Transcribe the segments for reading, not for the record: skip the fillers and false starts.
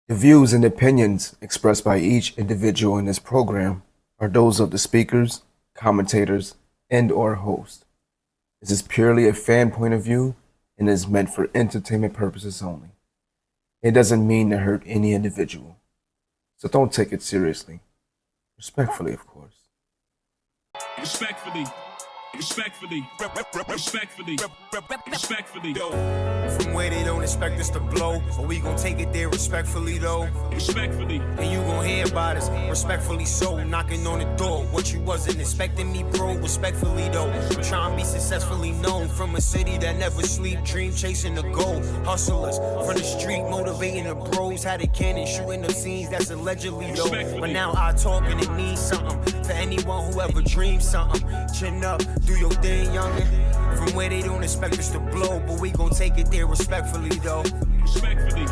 The views and opinions expressed by each individual in this program are those of the speakers, commentators, and/or host. This is purely a fan point of view and is meant for entertainment purposes only. It doesn't mean to hurt any individual, so don't take it seriously. Respectfully, of course. Respectfully. Respectfully. Respectfully. Respectfully. From where they don't expect us to blow, but we gon' take it there respectfully though. Respectfully. And you gon' hear about us, respectfully so. Knocking on the door, what you wasn't expecting me, bro. Respectfully though, I'm trying to be successfully known from a city that never sleep, dream chasing the goal. Hustlers from the street, motivating the bros. Had a cannon shooting the scenes that's allegedly dope. But now I talk and it means something for anyone who ever dreamed something. Chin up, do your thing, youngin'. From where they don't expect us to blow, but we gon' take it there respectfully though. Respectfully.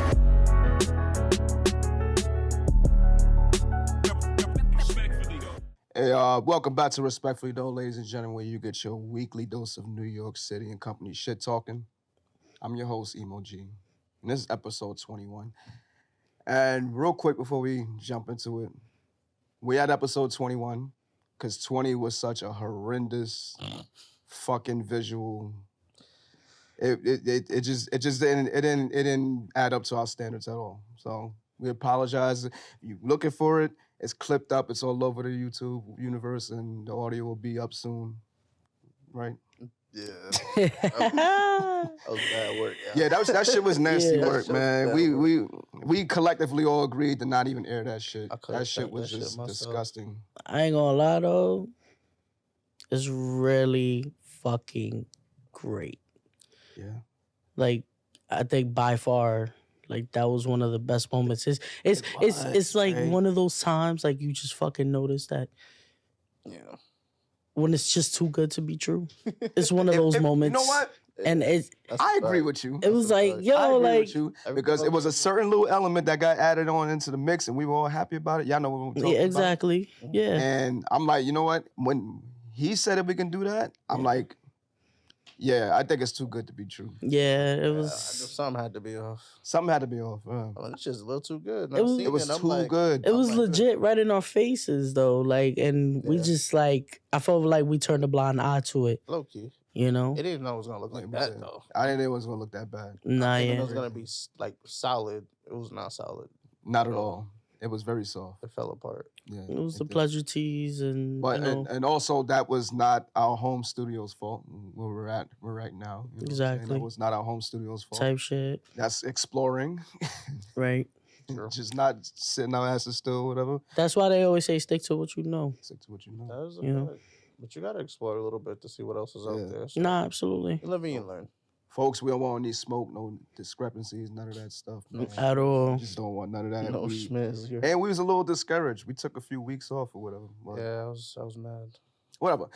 Hey, welcome back to Respectfully Though, ladies and gentlemen, where you get your weekly dose of New York City and company shit talking. I'm your host, Emo G, and this is episode 21. And real quick before we jump into it, we had episode 21 because 20 was such a horrendous fucking visual. It just didn't add up to our standards at all. So we apologize. If you're looking for it, it's clipped up. It's all over the YouTube universe, and the audio will be up soon. Right? Yeah. That was bad work. Yeah, that shit was nasty Yeah, work, that shit was man. bad We collectively all agreed to not even air that shit. I could've That shit typed was that shit just myself. disgusting. I ain't gonna lie though, it's really fucking great. Yeah. Like I think by far, like that was one of the best moments. It's like right? one of those times like you just fucking notice that Yeah. when it's just too good to be true. It's one of those You moments. know what? And That's I a agree fact. with you. it was like, I yo, agree like with you because it was a certain little element that got added on into the mix, and we were all happy about it. Y'all know what we're talking yeah, exactly. Yeah. about. And I'm like, you know what? When he said that we can do that, I'm like, yeah, I think it's too good to be true. Yeah, it I was knew something had to be off. Something had to be off. I mean, it's just a little too good. It was- It was too good. it was like, legit right in our faces though. Like and we Yeah. just like I felt like we turned a blind eye to it, Low key. you know? It didn't know it was gonna look like that Yeah. though. I didn't think it was gonna look that bad. Nah, Thinking yeah. it was gonna be like solid. It was not solid. Not at all. It was very soft. It fell apart. Yeah. It was the did. pleasure tease and But you know, and also that was not our home studio's fault. Where we're right now. You know what I'm saying? Exactly. That was not our home studio's fault. type shit, That's exploring. right? True. Just not sitting our asses still, whatever. That's why they always say stick to what you know. Stick to what you know. That was a You know? fact. But you gotta explore a little bit to see what else is Yeah. out there. So Nah, absolutely. you live and you learn. Folks, we don't want any smoke, no discrepancies, none of that stuff. Man. At all. We just don't want none of that. No We- schmiz. You're- and we was a little discouraged. We took a few weeks off or whatever. But Yeah, I was mad. whatever.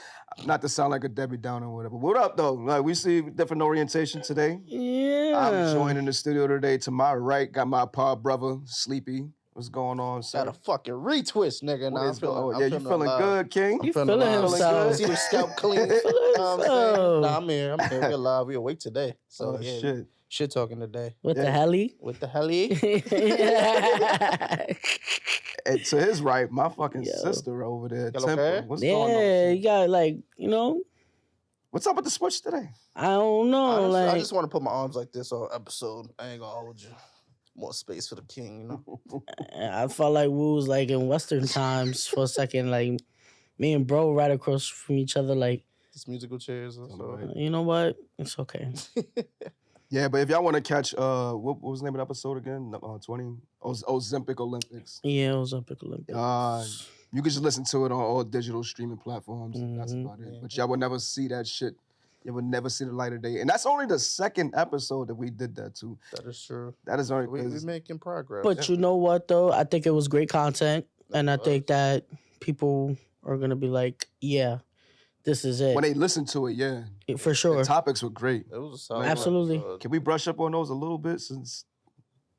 Not to sound like a Debbie Downer or whatever. What up though? Like we see different orientation today. Yeah. I'm joining the studio today. To my right, got my pod brother, Sleepy. What's going on, sir? Got a fucking retwist, nigga. What Nah, I'm is feeling, going on? I'm Yeah, you feeling alive. good, King? I'm You feeling alive. himself. See the scalp clean. You know what I'm saying? himself. Nah, I'm here. I'm here. We alive. We awake today. So Oh, yeah, shit. talking today. What the Yeah. helly? What the hell? Yeah. And to his right, my fucking Yo. sister over there, Y'all Temp. okay? What's going on? Yeah, sis? you got like, you know, What's up with the switch today? I don't know. Honestly, like I just want to put my arms like this all episode. I ain't gonna hold you. More space for the king, you know. I felt like we was like in Western times for a second. Like me and bro right across from each other. Like, These musical chairs. And so. Right. you know what? It's okay. Yeah, but if y'all want to catch, what was the name of the episode again? 20? Ozempic Olympics. Yeah, it was Epic Olympics. You can just listen to it on all digital streaming platforms. That's Mhm. about it. But y'all will never see that shit. You will never see the light of day. And that's only the second episode that we did that to. That is true. That is only We because making progress. But you know what though? I think it was great content, and I think that people are gonna be like, yeah, this is it when they listen to it, yeah. for sure. The topics were great. It was a solid Absolutely. episode. Can we brush up on those a little bit since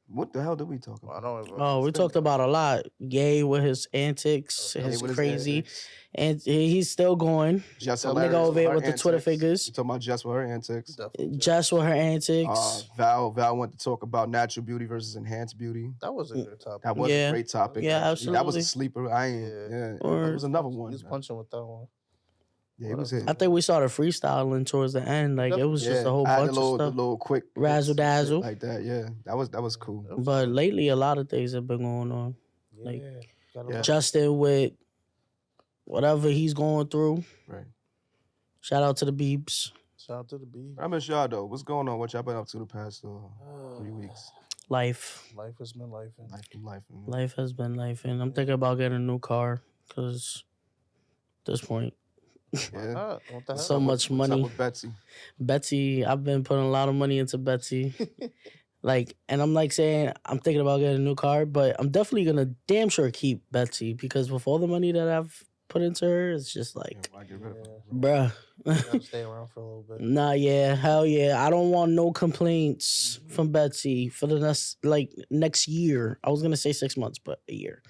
What the hell did we talk I about? don't even. Oh, we talked about a lot. Yay with his antics, Okay. his Hey, what is crazy, antics? and he's still going. Jess Nigga hilarious over here her with the Twitter antics. figures. You talking about Jess with her antics? Definitely Just with her antics. Val went to talk about natural beauty versus enhanced beauty. That was a good topic. That was Yeah. a great topic. Yeah, actually. That was a absolutely. sleeper. I ain't. Yeah. Yeah, Or- that was another one. He was punching with that one. Yeah, it was hit. I think we started freestyling towards the end. Like it was just a whole I had bunch the little, of stuff. the little quick Razzle hits and shit dazzle. like that. Yeah, that was cool. It was But good. lately, a lot of things have been going on. like, Gotta Yeah. look. Justin with whatever he's going through. Right. Shout out to the Beeps. Shout out to the B. I miss y'all though. What's going on? What y'all been up to the past 3 weeks? Life. Life has been life. Life has been life. And I'm thinking about getting a new car because at this point, Yeah. What the hell? so much What's up money. with Betsy? Betsy, I've been putting a lot of money into Betsy. And I'm like saying, I'm thinking about getting a new car, but I'm definitely going to damn sure keep Betsy because with all the money that I've put into her, it's just Yeah, like, why get rid of her? bruh. You gotta stay around for a little bit. Nah, yeah, hell yeah. I don't want no complaints from Betsy for the next year. I was gonna say 6 months, but a year,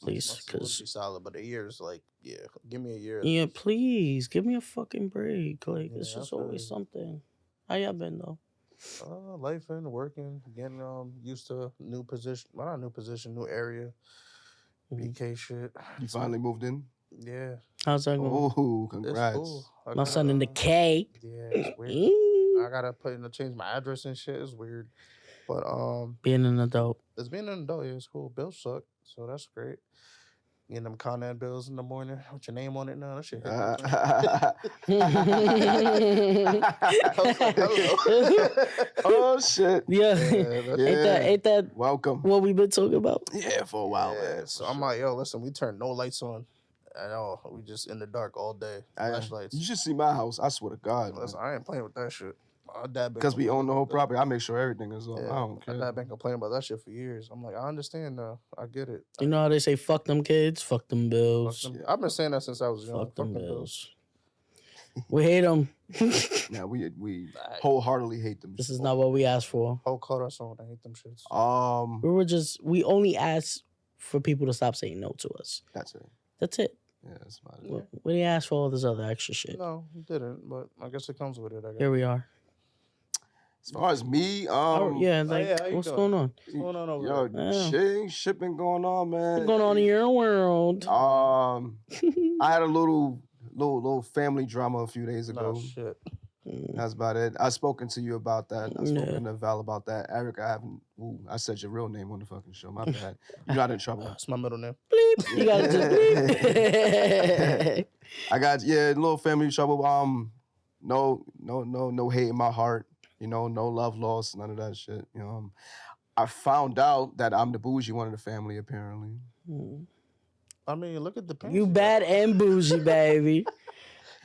please, Would because be solid, but a year is like, yeah, give me a year. at yeah, least. please give me a fucking break. Like it's Yeah, I just feel always you. something. How y'all been though? Life and working, getting used to new position. Well, not new position, new area. Mhm. BK shit. You finally moved in? Yeah, How's that going? Oh, it's congrats. cool. I My son in the gotta, K. Yeah, it's weird. Mm. I gotta change my address and shit. It's weird, but Being an adult. it's being an adult. Yeah, it's cool. Bills suck, so that's great. Getting them Con Ed bills in the morning with your name on it now. That shit. Oh shit. Yeah. Yeah. Ain't that Welcome. what we've been talking about? Yeah, for a while, Yeah, man. so I'm like, yo, listen, we turn no lights on at all. We just in the dark all day. Flashlights. You should see my house. I swear to God. Listen, I ain't playing with that shit. My dad been Because we own the whole complaining property. I make sure everything is on. about that. I don't My care. dad been complaining about that shit for years. I'm like, I understand now. I get it. You know how they say fuck them kids, fuck them Fuck bills, them- I've been saying that since I was young. fuck them bills. bills. We hate them. Now we wholeheartedly hate them. This is not what we asked for. Whole color song. I hate them shits. We only asked for people to stop saying no to us. That's it. That's it. Yeah, that's about it. We didn't ask for all this other extra shit. No, it didn't. But I guess it comes with it. I guess. Here we are. As far as me, Yeah, like, yeah, how you what's doing? going on? What's going on over yo, Yeah. shit been going on, man. What's going on in your world? I had a little family drama a few days there? ago. No shit. That's about it. I've spoken to you about that. I've Yeah. spoken to Val about that. Eric, I haven't. Ooh, I said your real name on the fucking show. My bad. You're not in trouble. That's my middle name. Bleep. You gotta just bleep. I got a little family trouble. No hate in my heart. You know, no love lost. None of that shit. You know, I found out that I'm the bougie one of the family. Apparently, I mean, look at the pants. You got. bad and bougie, baby.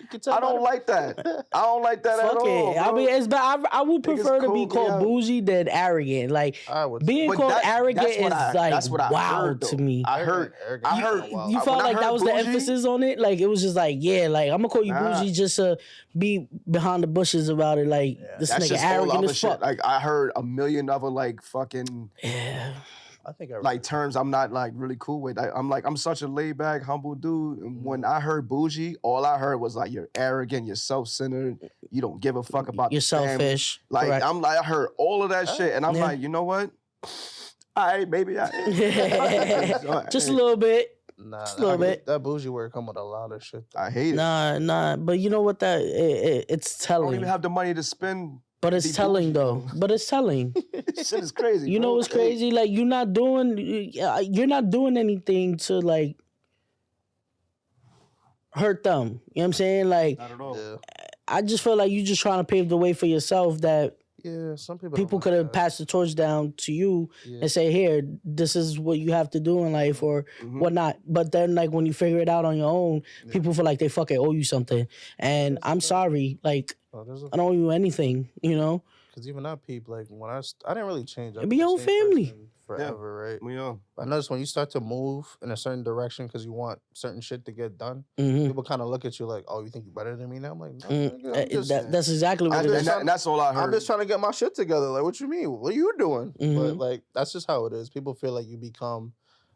You can tell I by don't the- like that. I don't like that at Fuck all. it. I bro. mean, it's bad. I would Niggas prefer to be cold, called yeah. bougie than arrogant. Like I would. being But called that- arrogant that's what is that's what I wild heard, to though. me. I heard. I heard. You when felt I like that heard was the bougie- emphasis on it. Like it was just like, yeah, like I'm gonna call you Nah. bougie just to be behind the bushes about it. Like this That's nigga just all arrogant other as shit. fuck. Like I heard a million other like fucking Yeah. I think like terms I'm not like really cool with. I'm such a laid back, humble dude. And when I heard bougie, all I heard was like you're arrogant, you're self-centered, you don't give a fuck about You're the family. selfish. Like Correct. I heard all of that shit, and I'm Yeah. like, you know what? Maybe I. Just a little bit. Nah, Just a little bit. That bougie word come with a lot of shit. I hate it. Nah. But you know what? It's I don't telling. even have the money to spend. But it's be telling bougie, though. bro. But it's telling. This shit is crazy. You know bro. what's crazy? Like you're not doing anything to like hurt them. You know what I'm saying? Like Not at all. Yeah, I just feel like you just trying to pave the way for yourself that yeah. Some people. people could have passed the torch down to you Yeah. and say, here, this is what you have to do in life or Mhm. whatnot. But then like when you figure it out on your own, Yeah. people feel like they fucking owe you something. And That's I'm a fact. sorry, like I don't owe you anything, you know? Because even I peep like when I didn't really change. I Be was your the same family. person forever, right? We are. I notice when you start to move in a certain direction because you want certain shit to get done, Mhm. people kind of look at you like, "Oh, you think you're better than me now?" I'm like, "No, nigga, I'm just, That's exactly what it is. And that's all I heard. I'm just trying to get my shit together. Like, what you mean? What are you doing?" But Mhm. like, that's just how it is. People feel like you become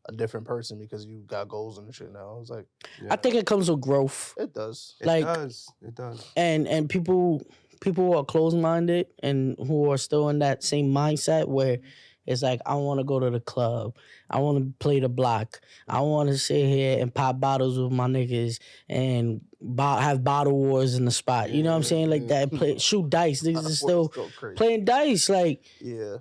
a different person because you got goals and shit now. It's like, I think it comes with growth. it does. It like- does. It does. And people who are closed minded and who are still in that same mindset where it's like, I want to go to the club, I want to play the block, I want to sit here and pop bottles with my niggas and have bottle wars in the spot. You know what I'm saying? Like that, shoot dice. Niggas is still Go crazy. playing dice. Like, Yeah.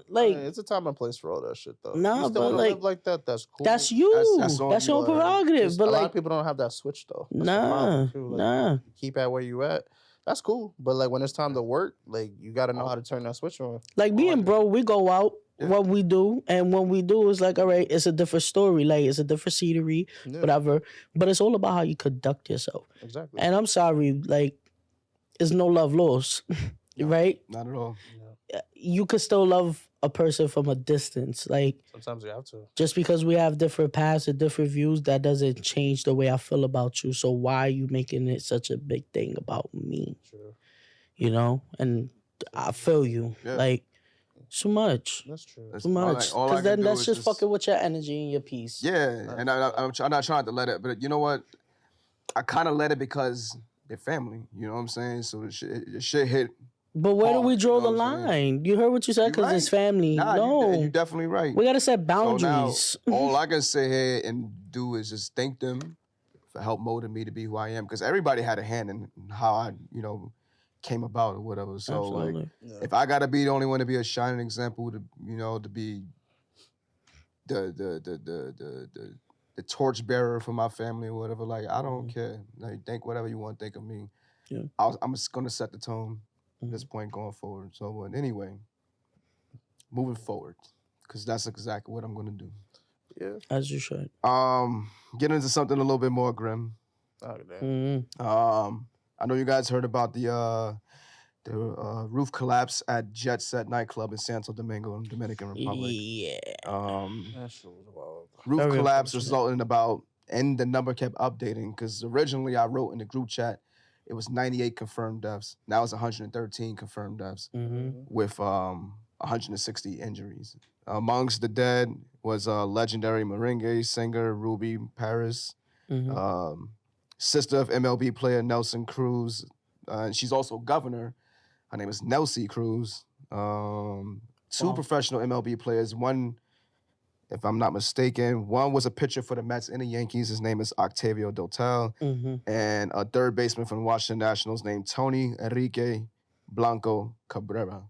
like It's a time and place for all that shit, though. Nah, you still but, wanna like, live like that. That's cool. that's you. That's on That's you, your prerogative. Just But a lot like, of people don't have that switch though. That's the problem, too. Like, nah. keep at where you at. That's cool. But like when it's time to work, like you gotta know how to turn that switch on. Like me and bro, we go out. Yeah. What we do, and when we do, it's like, all right, it's a different story. Like, it's a different scenery, Yeah, whatever. But it's all about how you conduct yourself. exactly. And I'm sorry, like, it's no love lost, right? Not at all. You could still love a person from a distance. Like, Sometimes you have to. just because we have different paths and different views, that doesn't change the way I feel about you. So why are you making it such a big thing about me? True. You know? And I feel you. Yeah. Like, too much. That's true. That's Too all much. all I Because can then do that's is just fucking with your energy and your peace. Yeah, and I'm not trying to let it, but you know what? I kind of let it because they're family. You know what I'm saying? So the shit hit. But where do we hard, draw you know the what I'm line? You heard what you said? You Because it's right. family. Nah, No. you definitely right. We got to set So boundaries. now, all I can sit here and do is just thank them for help molding me to be who I am. Because everybody had a hand in how I, came about or whatever. So Absolutely. like, if I gotta be the only one to be a shining example, to be the torch bearer for my family or whatever, like I don't care. Like think whatever you want to think of me. Yeah. I'm just gonna set the tone at this point going forward. So but anyway, moving forward, because that's exactly what I'm gonna do. Yeah. As you should. Get into something a little bit more grim. Oh, damn. Mhm. I know you guys heard about the roof collapse at Jet Set nightclub in Santo Domingo in Dominican Republic. Yeah. That shit was wild. Roof Very collapse unfortunate. and the number kept updating because originally I wrote in the group chat it was 98 confirmed deaths. Now it's 113 confirmed deaths Mhm. with 160 injuries. Amongst the dead was legendary merengue singer Ruby Paris. Mhm. Sister of MLB player Nelson Cruz. She's also governor. Her name is Nelsie Cruz. Two professional MLB players. One, if I'm not mistaken, one was a pitcher for the Mets and the Yankees. His name is Octavio Dotel. Mhm. And a third baseman from the Washington Nationals named Tony Enrique Blanco Cabrera.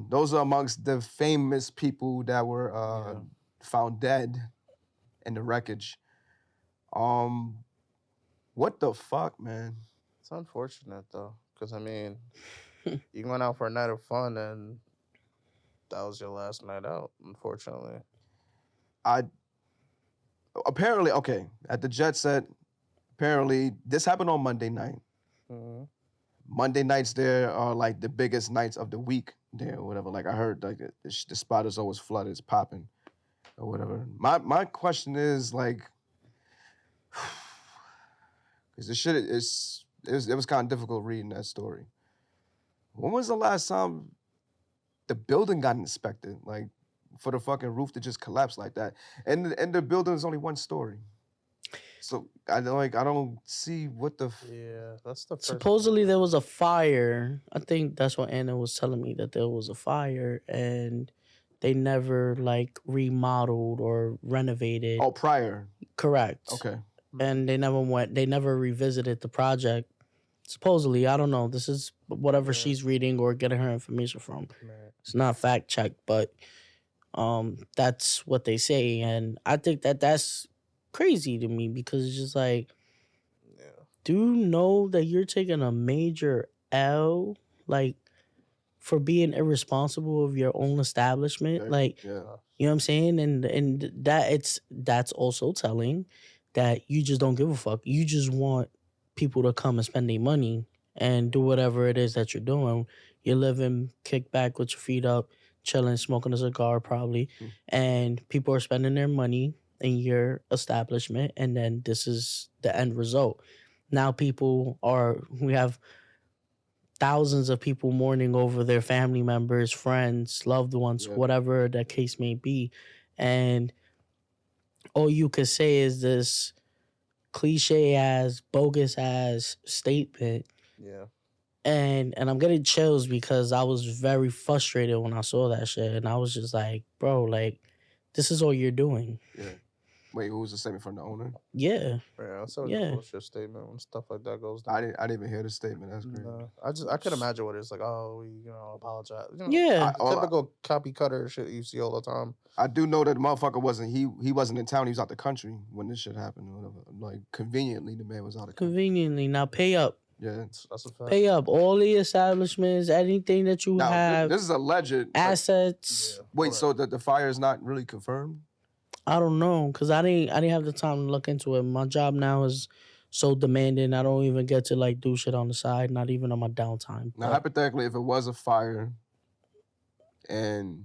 Those are amongst the famous people that were found dead in the wreckage. What the fuck, man? It's unfortunate though, because I mean, you went out for a night of fun and that was your last night out. Unfortunately. Apparently, okay, at the Jet Set, apparently this happened on Monday night. Mhm. Monday nights there are like the biggest nights of the week there or whatever. Like I heard like the spot is always flooded, it's popping or whatever. My question is like, because this shit it was kind of difficult reading that story. When was the last time the building got inspected? Like for the fucking roof to just collapse like that, and the building is only one story. So I don't see what the. Yeah, that's the first Supposedly there was a fire. I think that's what Anna was telling me, that there was a fire and they never like remodeled or renovated. Oh, prior. Correct. Okay. And they never revisited the project. Supposedly, I don't know. This is whatever she's reading or getting her information from. It's not fact checked, but that's what they say. And I think that's crazy to me because it's just like, do you know that you're taking a major L, like, for being irresponsible of your own establishment? Like, Yeah. you know what I'm saying? And that's also telling that you just don't give a fuck. You just want people to come and spend their money and do whatever it is that you're doing. You're living, kick back with your feet up, chilling, smoking a cigar probably, and people are spending their money in your establishment, and then this is the end result. Now we have thousands of people mourning over their family members, friends, loved ones, Yeah. whatever the case may be. And all you could say is this cliche ass, bogus ass statement. Yeah. And I'm getting chills because I was very frustrated when I saw that shit. And I was just like, bro, like, this is all you're doing. Yeah. Wait, who was the statement from the owner? Yeah. Yeah, that's always Yeah. a bullshit statement when stuff like that goes down. I didn't even hear the statement. That's crazy. No, I could imagine what it's like. Oh, we apologize. Yeah. Typical copy cutter shit you see all the time. I do know that the motherfucker wasn't he wasn't in town. He was out the country when this shit happened or whatever. Like conveniently, the man was out of country. Conveniently. Now pay up. Yeah. That's a fact. Pay up. All the establishments, anything that you Now have, this is alleged. assets. Yeah, Wait, correct. so the fire is not really confirmed? I don't know, because I didn't have the time to look into it. My job now is so demanding. I don't even get to like do shit on the side, not even on my downtime. Now, But hypothetically, if it was a fire, and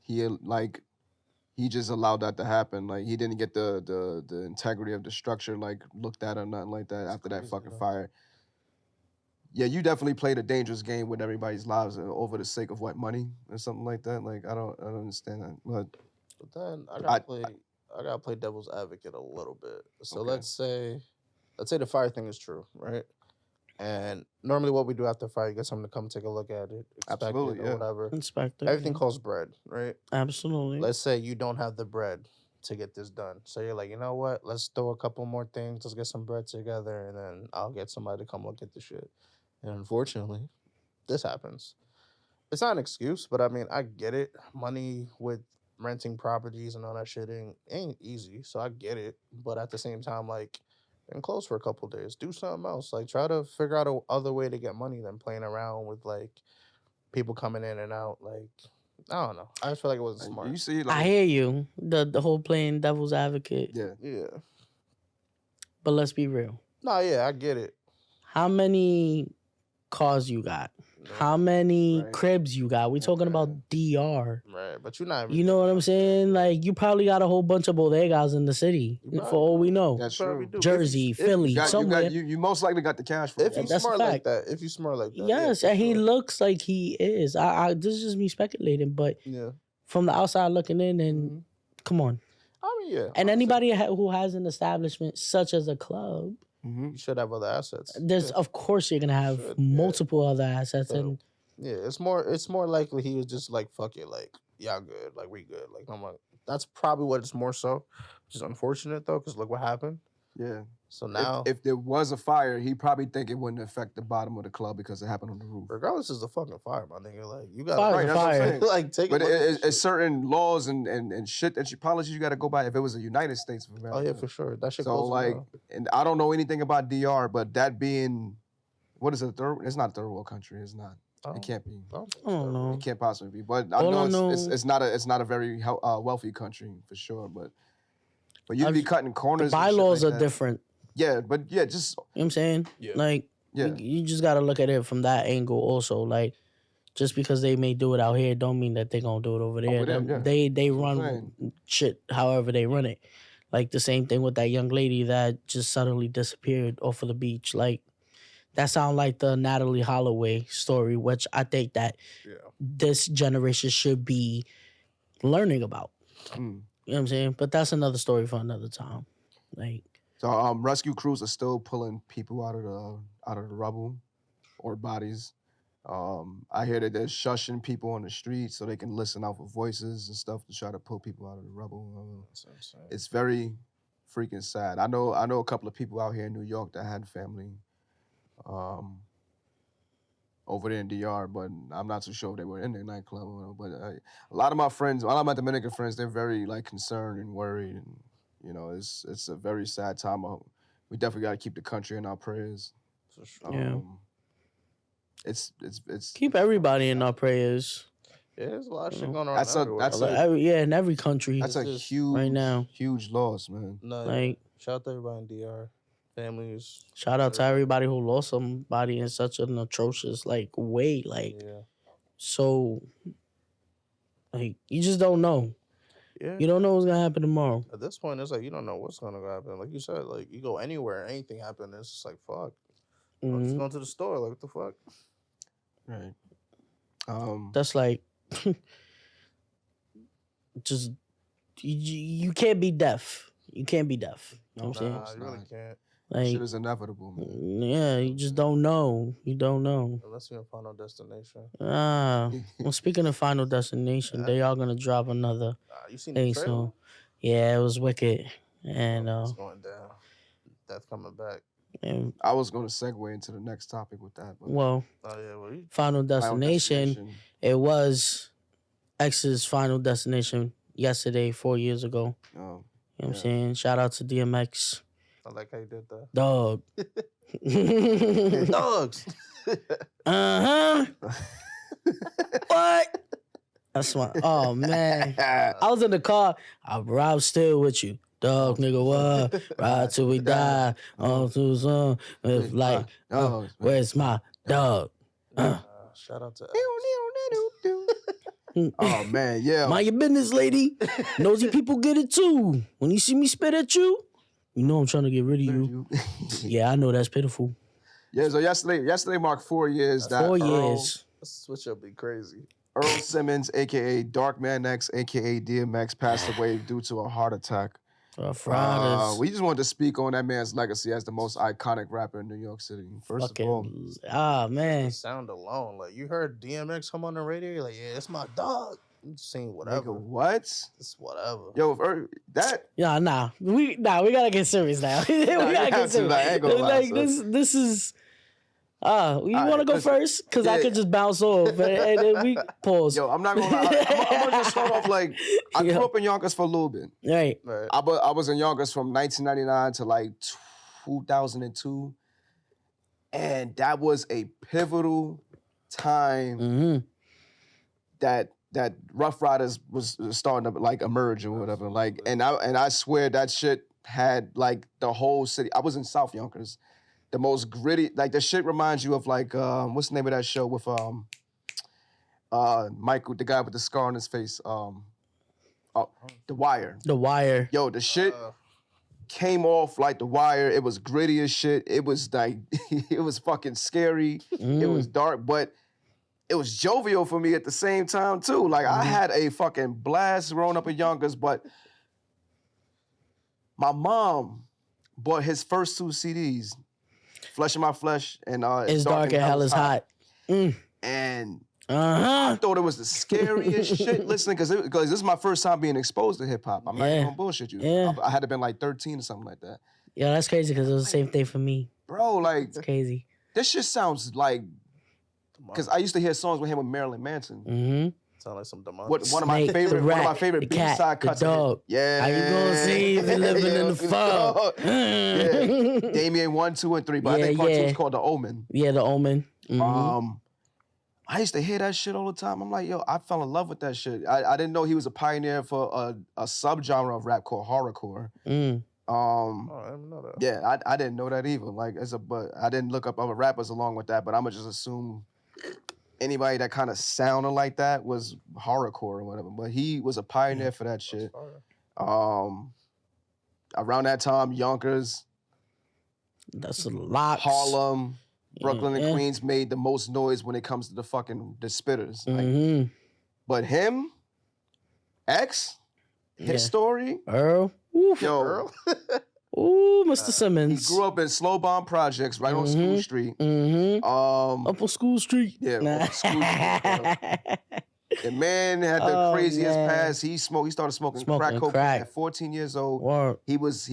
he just allowed that to happen, like he didn't get the integrity of the structure like looked at or nothing like that after that crazy, fucking bro. fire. Yeah, you definitely played a dangerous game with everybody's lives over the sake of what, money or something like that. Like I don't understand that. But But then I I gotta play devil's advocate a little bit. So Okay. let's say the fire thing is true, right? And normally what we do after fire, you get someone to come take a look at it, inspect Absolutely, it or yeah. whatever. inspector. Everything costs bread, right? Absolutely. Let's say you don't have the bread to get this done. So you're like, you know what? Let's throw a couple more things. Let's get some bread together, and then I'll get somebody to come look at the shit. And unfortunately, this happens. It's not an excuse, but I mean, I get it. Money with renting properties and all that shit ain't easy. So I get it. But at the same time, like, been closed for a couple days. Do something else. Like, try to figure out a other way to get money than playing around with like people coming in and out. Like, I don't know. I just feel like it wasn't smart. you see, I like hear you. The whole playing devil's advocate. yeah, Yeah. But let's be real. No, yeah, I get it. How many cars you got? Yeah. How many Right. cribs you got? We talking Okay. about DR. Right, but you're not. Even You know what I'm saying? Like you probably got a whole bunch of bodegas in the city, You for all we know. that's Probably true. do. If Jersey, you- Philly, somewhere. You most likely got the cash for If you it. That's a smart like fact. that, if you smart like that. Yes, yeah, for and he sure. looks like he is. I this is just me speculating, but Yeah. from the outside looking in, and Mhm. come on. I mean, yeah. And honestly, anybody who has an establishment such as a club, Mm-hmm. you should have other assets. there's Yeah. of course you're gonna have Should, yeah. multiple other assets, So, and Yeah, it's more likely he was just like, fuck it, like, y'all good, like we good. Like I'm like, that's probably what it's more so. Which is unfortunate though, because look what happened. Yeah. So now, If there was a fire, he probably think it wouldn't affect the bottom of the club because it happened on the roof. regardless, it's a fucking fire, my nigga. Like you got Fire's Right, a that's what I'm fire. saying. like take But a look at this it's shit. certain laws and shit that policies you got to go by if it was the United States of America. Oh yeah, for sure. That shit So goes like, around. and I don't know anything about DR, but that being, what is it? It's not a third world country. It's not. Oh, It can't be. I don't think I don't so. know. It can't possibly be. But I All I know know- it's not a very wealthy country for sure. But you I've- be cutting corners. the and shit bylaws like are that. different. Yeah, but yeah, just You know what I'm saying? Yeah. Like, yeah. you just gotta look at it from that angle also. Like, just because they may do it out here, don't mean that they gonna do it over there. Over there, yeah. They That's what I'm run shit however they run it. Like the same thing with that young lady that just suddenly disappeared off of the beach. Like, that sound like the Natalie Holloway story, which I think that Yeah. this generation should be learning about. Mm. You know what I'm saying? But that's another story for another time. Like, So rescue crews are still pulling people out of the rubble or bodies. I hear that they're shushing people on the street so they can listen out for voices and stuff to try to pull people out of the rubble. That's insane. It's very freaking sad. I know a couple of people out here in New York that had family over there in DR, but I'm not too sure if they were in the nightclub. But a lot of my friends, a lot of my Dominican friends, they're very like concerned and worried, and you know, it's a very sad time. We definitely got to keep the country in our prayers. For sure. Yeah. It's keep everybody in our prayers. Yeah, there's a lot of shit going on That's a- everywhere. that's Like, Yeah, in every country. that's a It's just huge right now. huge loss, man. no, Like, shout out to everybody in DR. Families. shout out to everybody who lost somebody in such an atrocious like way. Like, Yeah. so Like you just don't know. Yeah. You don't know what's gonna happen tomorrow. At this point, it's like you don't know what's gonna happen. Like you said, like you go anywhere, anything happen. It's just like fuck. I'm just Mhm. going to the store. Like what the fuck? Right. That's like just you can't be deaf. You can't be deaf. You know what I'm saying? Nah, it's you really not. can't. Shit Like is inevitable, man. yeah, you just don't know. You don't know. Unless you're in Final Destination. Well, speaking of Final Destination, they are gonna drop another You seen the thing trailer? soon. Yeah, it was wicked, and It's going down. Death coming back. and I was going to segue into the next topic with that. But well, Oh yeah, well, you, Final Final Destination. It was X's Final Destination yesterday, 4 years ago. You know what I'm saying? Shout out to DMX. I like how you did that. Dog. Dogs. Uh-huh. What? That's my oh man. I was in the car. I ride still with you. Dog nigga what? Ride till we die. On to some like where's my dog? Shout out to Oh man, yeah. Mind your business, lady. Nosy people get it too. When you see me spit at you, you know I'm trying to get rid of you. Yeah, I know that's pitiful. Yeah, so yesterday marked 4 years that 4 years. Switch up be crazy. Earl Simmons, aka Darkman X, aka DMX, passed away due to a heart attack. Fridays. We just wanted to speak on that man's legacy as the most iconic rapper in New York City. First of all, Man. The sound alone, like you heard DMX come on the radio, you're like, yeah, it's my dog. You just saying whatever. nigga, what? It's whatever. Yo, that Yeah, nah. We gotta get serious now. We gotta have get to, serious. like, I ain't gonna lie, Like son. this is you right, wanna go listen. first? Cause I Yeah. could just bounce off. And then we pause. yo, I'm not gonna lie. I'm gonna just start off like I Yeah. grew up in Yonkers for a little bit. Right. Right. I was in Yonkers from 1999 to like 2002, and that was a pivotal time Mm-hmm. that Rough Riders was starting to like emerge or whatever. Like, and I swear that shit had like the whole city. I was in South Yonkers, the most gritty. Like the shit reminds you of like what's the name of that show with Michael, the guy with the scar on his face. The Wire. The Wire. Yo, the shit came off like The Wire. It was gritty as shit. It was like it was fucking scary. It was dark, but it was jovial for me at the same time too. Like I had a fucking blast growing up in Yonkers, but my mom bought his first 2 CDs, Flesh of My Flesh and It's dark and hell is hot. And I Uh-huh. thought it was the scariest shit listening because this is my first time being exposed to hip hop. I'm not even gonna bullshit you. Yeah. I had to been like 13 or something like that. Yeah, that's crazy because it was the same thing for me. Bro, like It's crazy. this shit sounds like because I used to hear songs with him with Marilyn Manson. Mm-hmm. Sound like some demonic. One of my Snake, favorite the rat, the B-side cat, the cuts. of it. dog. Yeah. How you gonna see if you're living in the fog? Yeah. Damien 1, 2, and 3, but I think part 2 is called The Omen. Yeah, The Omen. Mhm. I used to hear that shit all the time. I'm like, yo, I fell in love with that shit. I didn't know he was a pioneer for a subgenre of rap called horrorcore. Mm. Oh, I didn't know that. Yeah, I didn't know that either. Like, but I didn't look up other rappers along with that. But I'ma just assume anybody that kind of sounded like that was horrorcore or whatever. But he was a pioneer for that shit. Around that time, Yonkers, That's a lot. Harlem, Brooklyn, and Yeah. Queens made the most noise when it comes to the spitters. Like, Mm-hmm. but him, X, his story, Earl. Oof. yo, Earl? Ooh, Mr. he Simmons. grew up in Slow Bomb Projects right on School Street. Mm-hmm. Up on School Street. Yeah, up School Street, the man had the Oh, craziest man. past. He started smoking crack Smoking cocaine crack. at 14 years old. Word. He was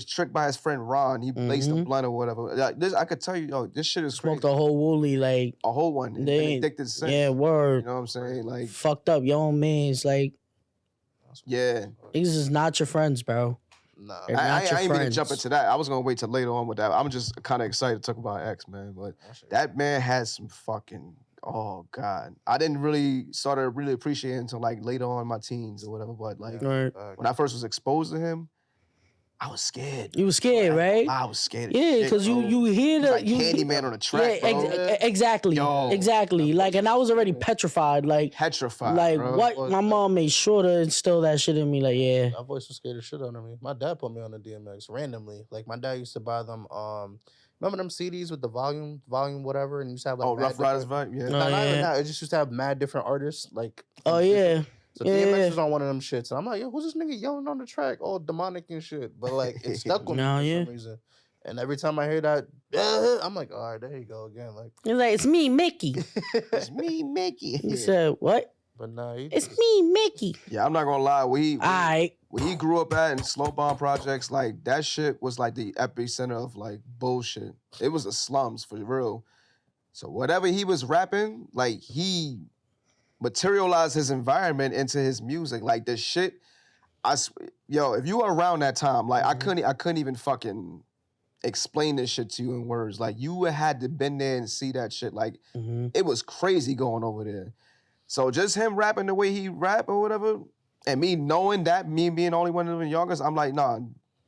tricked by his friend Ron. He laced a Mhm. blunt or whatever. I could tell you, yo, this shit is Smoked crazy. a whole woolly, like, A whole one. And They been ain't- addicted since. yeah, You word. know what I'm saying? Like, Fucked up. Your own man's like, yeah. these is not your friends, bro. Nah. They're I not your ain't even gonna friends. jump into that. I was gonna wait till later on with that. I'm just kind of excited to talk about X, man. But that man has some fucking, oh God. I didn't really start to really appreciate it until like later on in my teens or whatever. But like Right. when I first was exposed to him, I was scared. You were scared, right? I was scared. Yeah, because you hear the like Candyman on the track, yeah, bro. exactly, Yo. exactly. Like, and I was already petrified. Like, Petrified, bro. what? My mom made sure to instill that shit in me. Like, yeah, That voice was scared the shit out of me. My dad put me on the DMX randomly. Like my dad used to buy them. Remember them CDs with the volume, whatever, and you used to have like Rough Riders vibe, yeah. Oh, Not even yeah. that. It just used to have mad different artists. Like Oh yeah. So Yeah, DMX yeah. was on one of them shits, and I'm like, yo, who's this nigga yelling on the track, all demonic and shit? But like, it stuck with me No, for yeah. some reason. And every time I hear that, I'm like, all right, there you go again. Like, He's like, it's me, Mickey. It's me, Mickey. He said, what? but nah, It's me, Mickey. Yeah, I'm not gonna lie. All right. When he grew up at in slow bomb projects, like that shit was like the epicenter of like bullshit. It was the slums for real. So whatever he was rapping, like he materialized his environment into his music. Like the shit, yo, if you were around that time, like I couldn't even fucking explain this shit to you in words. Like you had to been there and see that shit. Like it was crazy going over there. So just him rapping the way he rap or whatever, and me knowing that, me being the only one of the youngest, I'm like, nah,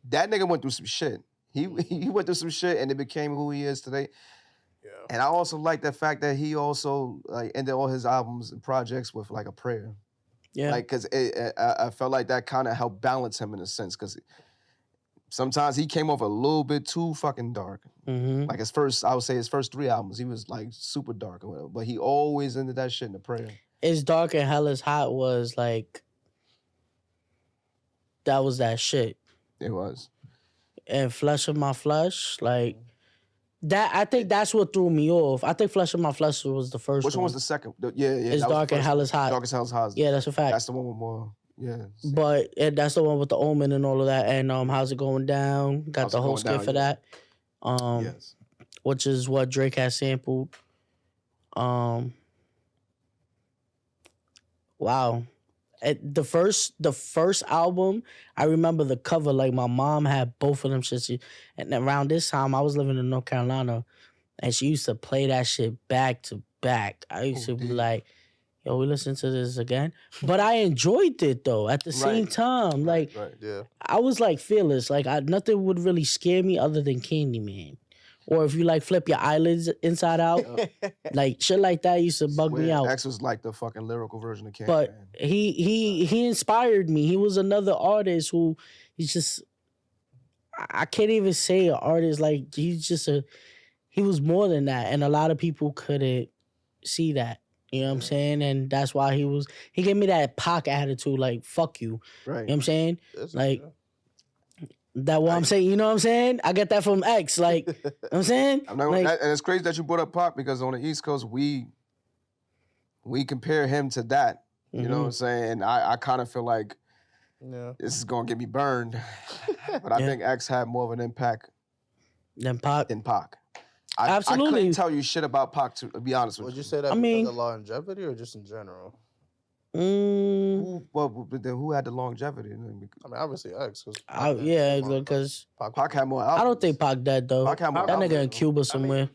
that nigga went through some shit. He went through some shit and it became who he is today. yeah. And I also like the fact that he also like ended all his albums and projects with like a prayer. Yeah. Like, cause I felt like that kind of helped balance him in a sense, cause sometimes he came off a little bit too fucking dark. Like I would say his first 3 albums, he was like super dark or whatever, but he always ended that shit in a prayer. It's Dark and Hell is Hot was like, that was that shit. It was. And Flesh of My Flesh, like, that, I think that's what threw me off. I think Flesh of My Flesh was the first Which one was the second? Yeah. It's that was Dark the and first Hell one. is Hot. Dark as Hell is Hot. Yeah, that's a fact. That's the one with more, yeah. But that's the one with the Omen and all of that. And How's It Going Down? Got How's the It whole Going skit Down, for yeah. that. Yes. Which is what Drake has sampled. Wow. The first album, I remember the cover, like my mom had both of them shits. And around this time, I was living in North Carolina, and she used to play that shit back to back. I used to be like, yo, we listen to this again. But I enjoyed it though at the same time. Like Right. Yeah. I was like fearless. Like nothing would really scare me other than Candyman. Or if you like flip your eyelids inside out, like shit like that used to bug me out. X was like the fucking lyrical version of Candyman. But he inspired me. He was another artist who he's just, I can't even say an artist. Like he was more than that, and a lot of people couldn't see that. You know what I'm saying? And that's why he gave me that Pac attitude, like fuck you. right. You know what I'm saying? That's- Like yeah. that what I'm saying. You know what I'm saying? I get that from X. Like you know what I'm saying? I'm not, Like, and it's crazy that you brought up Pac because on the East Coast we compare him to that. You know what I'm saying? And I kind of feel like Yeah. this is gonna get me burned, but I Yeah. think X had more of an impact then Pac. than Pac. I Absolutely. couldn't tell you shit about Pac to be honest with Would you. you say that I because mean- of longevity or just in general? But then who had the longevity? I mean, obviously X. Yeah, because Pac had more albums. I don't think Pac dead though. Pac had more That nigga in albums. Cuba somewhere.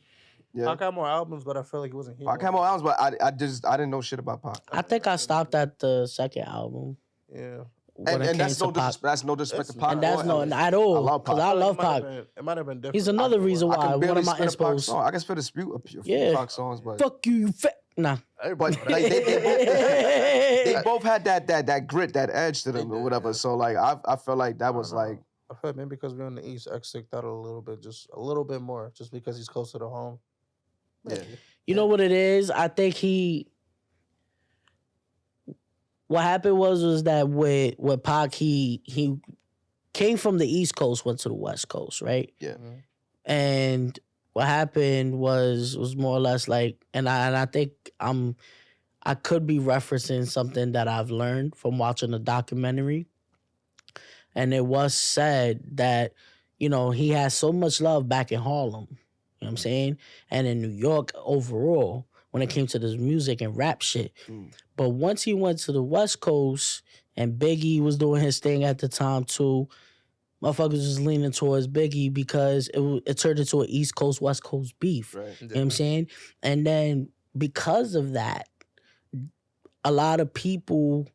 Yeah. Pac had more albums, but I feel like he wasn't here. Pac had more albums, but I didn't know shit about Pac. I think I stopped at the second album. Yeah. When it And came that's to no Pac. disrespect. That's no disrespect to That's- Pac. And that's or no Elvis. at all. I love Pac. Because I love It might have Pac. been- It might have been different. He's another reason I why can one barely of my spit a Pac inspos. song. I can spit a few Yeah. Pac songs, but Fuck you, you fat. Nah. Everybody, But, like, they both had that grit, that edge to them, They or did, whatever. yeah. So like I felt like that was like I feel like maybe because we're on the East, X sticked out a little bit, just a little bit more, just because he's closer to home. yeah. You know what it is? I think what happened was that with Pac, he came from the East Coast, went to the West Coast, right? Yeah. And what happened was more or less like, and I think I could be referencing something that I've learned from watching the documentary. And it was said that, you know, he has so much love back in Harlem. You know what I'm saying? And in New York overall, when it came to this music and rap shit. But once he went to the West Coast and Biggie was doing his thing at the time too, motherfuckers was leaning towards Biggie because it turned into an East Coast, West Coast beef. Right. You know what I'm saying? And then because of that, a lot of people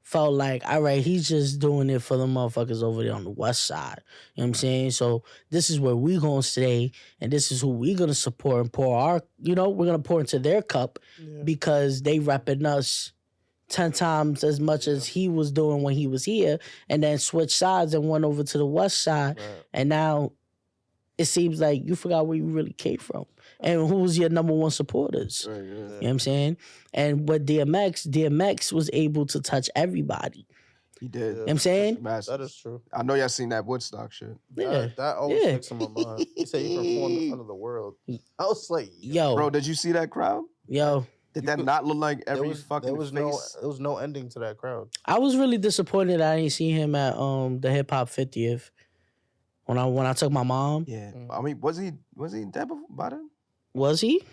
felt like, all right, he's just doing it for the motherfuckers over there on the west side. You know what I'm saying? So this is where we gonna stay, and this is who we gonna support and pour our, we're gonna pour into their cup because they repping us 10 times as much as he was doing when he was here, and then switched sides and went over to the west side. Right. And now it seems like you forgot where you really came from and who was your number one supporters. Right, yeah. You know what I'm saying? And with DMX was able to touch everybody. He did. You know what I'm saying? That is true. I know y'all seen that Woodstock shit. Yeah. That always Yeah. sticks in my mind. He said he performed in front of the world. I was like, Yo, Bro, did you see that crowd? yo. Did that not look like every fucking there was face? there was no ending to that crowd. I was really disappointed I didn't see him at the hip hop 50th when I took my mom. Yeah. I mean, was he dead by then? Was he?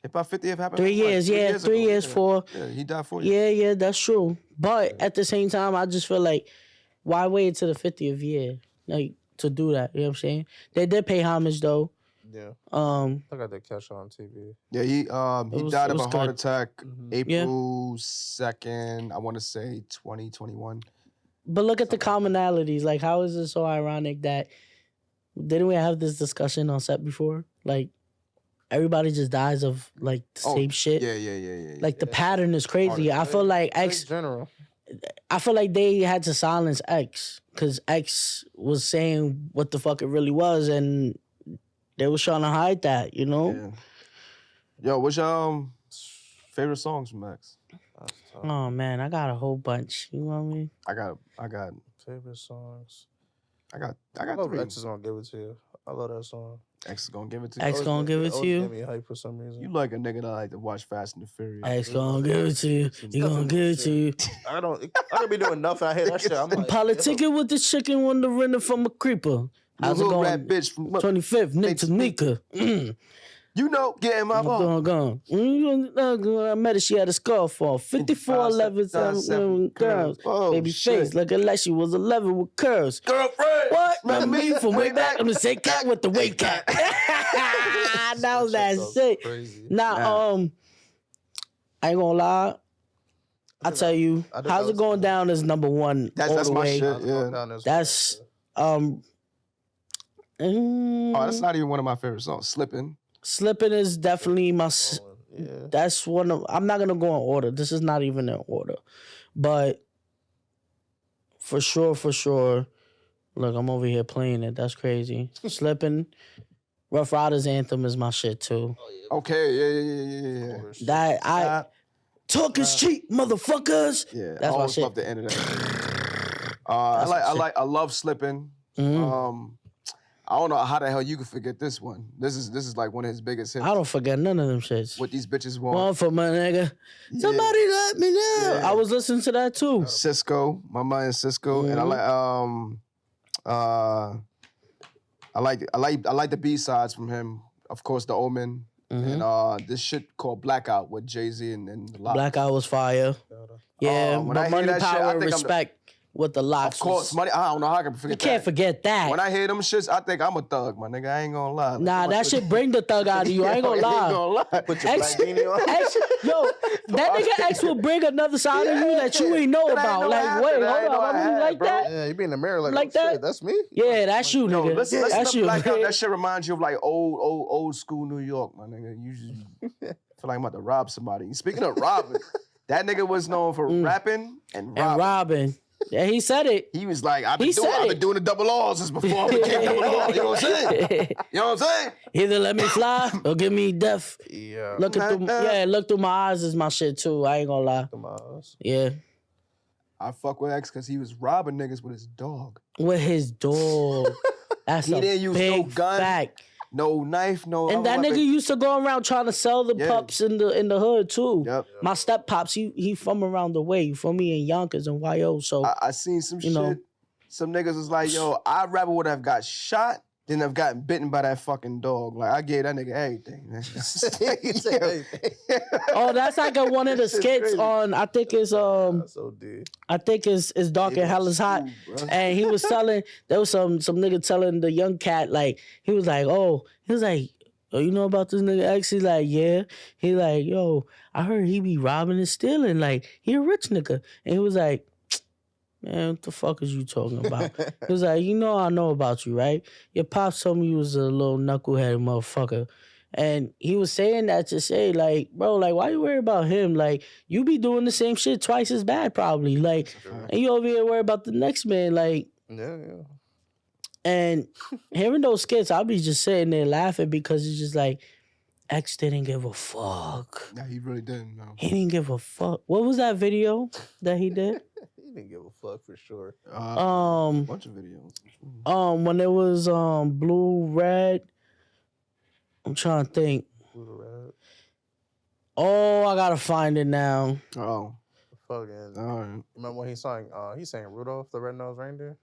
Hip Hop 50th happened? 3 like, years, 3 yeah, years 3 ago. years, Yeah. 4. Yeah, he died 4 years. Yeah, that's true. But at the same time, I just feel like, why wait to the 50th year, like, to do that? You know what I'm saying? They did pay homage though. Yeah. I I got that catch on TV. Yeah, he was- died it of a was heart good. attack Mhm. April 2nd, I want to say 2021. But look at the commonalities. Like, how is it so ironic that didn't we have this discussion on set before? Like, everybody just dies of like the Oh, same shit. Yeah. Like the pattern is crazy. I feel like X general. I feel like they had to silence X because X was saying what the fuck it really was, and they was trying to hide that. Yeah. Yo, what's your favorite songs from X? That's tough. Oh man, I got a whole bunch. You know what I mean? I got Favorite songs. I got I love 3. X is gonna give it to you. I love that song. X is gonna give it to you. X gonna give it to you. Get me hype for some reason. You like a nigga that like to watch Fast and the Furious. X gonna give it to you. He gonna give it to you. I could be doing nothing. I hear that shit. I'm like, Politicking with the chicken when the render from a creeper. You How's it little rat going? bitch from 25th, Nick Tanika. You know, getting my ball. Gone. I met her, she had a scarf for 54 11 girls. Oh, Baby shit. face, looking like she was 11 with curves. Girlfriend. What? Remember me from way back? I'm the same cat with the weight cat. That was that shit. Crazy. Now, I ain't gonna lie. I tell you, I think how's that it going down is number one all That's the my way. shit. Yeah. That's Oh, that's not even one of my favorite songs. Slipping. Slipping is definitely my. Yeah. That's one of. I'm not gonna go in order. This is not even in order, but for sure. Look, I'm over here playing it. That's crazy. Slipping. Rough Riders anthem is my shit too. Okay, yeah. That I talk is cheap, motherfuckers. Yeah, That's I my always shit. love the end of that. That's my shit. I love Slipping. Mhm. I don't know how the hell you could forget this one. This is like one of his biggest hits. I don't forget none of them shits. What these bitches One want. for my nigga. Yeah. Somebody let me know. Yeah. I was listening to that too. Cisco, my man Cisco, and I like the B-sides from him. Of course, The Omen, and this shit called Blackout with Jay-Z and the Lock. Blackout was fire. Yeah, when I but hear money, that shit, power, I and think I'm the- respect with the locks. Of course, was- money. I don't know how I can You forget can't that. forget that. When I hear them shits, I think I'm a thug, my nigga. I ain't gonna lie. Like, Nah, I'm a that thug. shit bring the thug out of you. I ain't gonna lie. Put your X, black beanie on. X, yo, that nigga X will bring another side of you that you ain't know That I ain't about. know Like, happened. wait, That I hold ain't know on, I I had, like bro. that? Yeah, you be in the mirror like, Like oh, that? shit, that's me. Yeah, that's you, Yo, nigga. listen That's to you. Blackout. That shit reminds you of like old school New York, my nigga. You just feel like I'm about to rob somebody. Speaking of robbing, that nigga was known for rapping and robbing. And Robin. Yeah, he said it. He was like, I've He said been it. doing the double R's since before I became double R. You know what I'm saying? You know what I'm saying? Either let me fly or give me death. Yeah. Look through my eyes is my shit too. I ain't gonna lie. Yeah. I fuck with X because he was robbing niggas with his dog. With his dog. That's He a didn't use big no gun. fact. No knife, no. And that other nigga weapon. used to go around trying to sell the Yeah. pups in the hood too. Yep. My step pops, he from around the way, from me in Yonkers and YO. So I seen some You shit. know. Some niggas was like, yo, I'd rather would have got shot than have gotten bitten by that fucking dog. Like, I gave that nigga everything, man. oh, that's like one of the That shit's skits crazy. on. I think it's So deep. I think it's dark and hell is hot. And he was telling, there was some nigga telling the young cat, like, he was like, yo, you know about this nigga X? He's like, yeah. He like, yo, I heard he be robbing and stealing. Like, he a rich nigga. And he was like, man, what the fuck is you talking about? He was like, you know I know about you, right? Your pops told me you was a little knucklehead motherfucker. And he was saying that to say, like, bro, like, why you worry about him? Like, you be doing the same shit twice as bad, probably. Like, and you over here worry about the next man. Like, Yeah. and hearing those skits, I'll be just sitting there laughing because it's just like, X didn't give a fuck. Yeah, he really didn't. No. He didn't give a fuck. What was that video that he did? He didn't give a fuck for sure. Bunch of videos. When it was blue, red. I'm trying to think. Blue to red. Oh, I gotta find it now. Oh, Fucking. all right. Remember when he sang Rudolph the Red-Nosed Reindeer?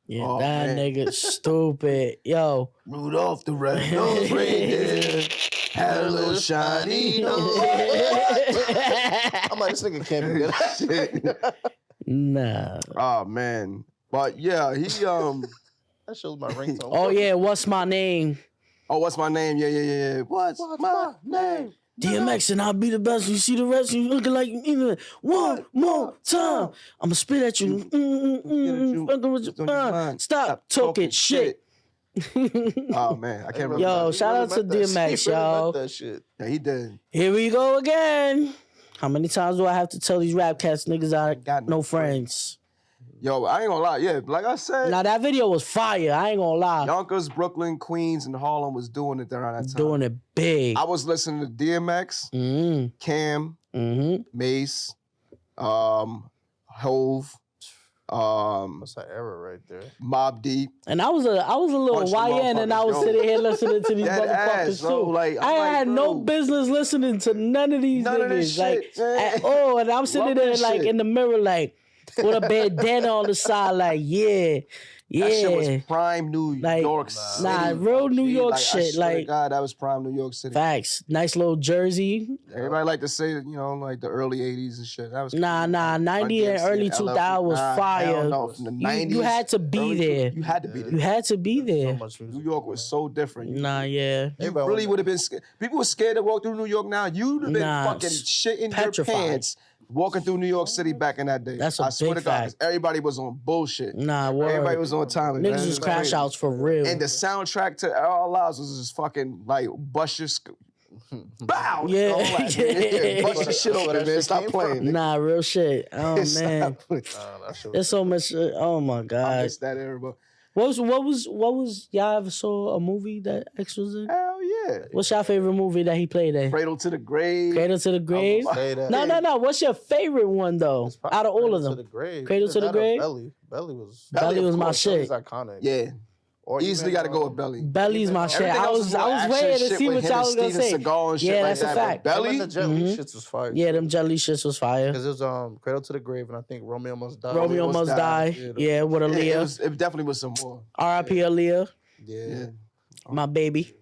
Yeah, Oh, that man. nigga stupid. Yo. Rudolph the red-nosed reindeer had a little shiny nose. I'm like, this nigga can't be good. Nah. Oh man, but yeah, he That shit was my ringtone. Oh yeah, what's my name? Oh, what's my name? Yeah. What's my name? DMX and I'll be the best. You see the rest, you looking like me. One more time. I'ma spit at you. Fucking with your mind. Stop talking shit. Oh man, I can't remember. Yo, that. shout out to DMX, yo. That shit. Yeah, he did. Here we go again. How many times do I have to tell these rap cats niggas I Got no no friends? Yo, I ain't gonna lie. Yeah, like I said, Now that video was fire. I ain't gonna lie. Yonkers, Brooklyn, Queens, and Harlem was doing it around that time. Doing it big. I was listening to DMX, Cam, Mace, Hove, That's that era right there. Mobb Deep. And I was a little Bunch of YN and I was motherfuckers, yo. sitting here listening to these Dead motherfuckers ass, bro. too. Like, I'm I like, had no bro. business listening to none of these None of niggas. this Like shit, man. at all. And I'm sitting Love there this like shit. in the mirror, like with a bandana on the side, like, yeah. That shit Yeah. was prime New Like, York City. nah, real New G. York Like, I shit, swear to like- God, that was prime New York City. Facts. Nice little jersey. Everybody like to say, you know, like the early 80s and shit. That was Nah, cool. 90 and Run DMC early LL. 2000 was Nah, fire. hell no. From the 90s. You had to be early there. You had to be You there. had to be So there. much music. New York was so different. Nah, yeah. You Everybody really was- would have been scared. People were scared to walk through New York now. You'd have been Nah, fucking shitting petrified. your pants walking through New York City back in that day. That's a I swear big to God, fact. 'cause everybody was on bullshit. Nah, word. Everybody was on time. man. Niggas It was crash crazy. outs for real. And the soundtrack to All Lives was just fucking like bust your bow. Yeah. All that, yeah. Bust your shit over there, man. Stop playing. Nah, real shit. Oh man, Stop playing. That shit was there's so much. Oh my I god. miss that era, bro. What was y'all ever saw a movie that X was in? Hell yeah. What's your favorite movie that he played in? Cradle to the Grave. Cradle to the Grave. Say that. No. What's your favorite one though? It's probably Out of all Cradle of to them, the Grave. Cradle It's to the not a Grave? Belly. Belly was. Belly was my Belly's shit. iconic. Yeah. Or Easily even, got to go with Belly. Belly's my shit. Everything I else was more action waiting to shit see with what him y'all and was gonna Steven say. Seagal and shit Yeah, like that's a that. fact. But Belly. Belly. The Jet Li shits was fire. Yeah, them jelly shits was fire. Because it was Cradle to the Grave, and I think Romeo Must Die. Romeo Must Must Die. Die. Yeah, with Aaliyah. It definitely was some more. R.I.P. Aaliyah, Yeah. my baby,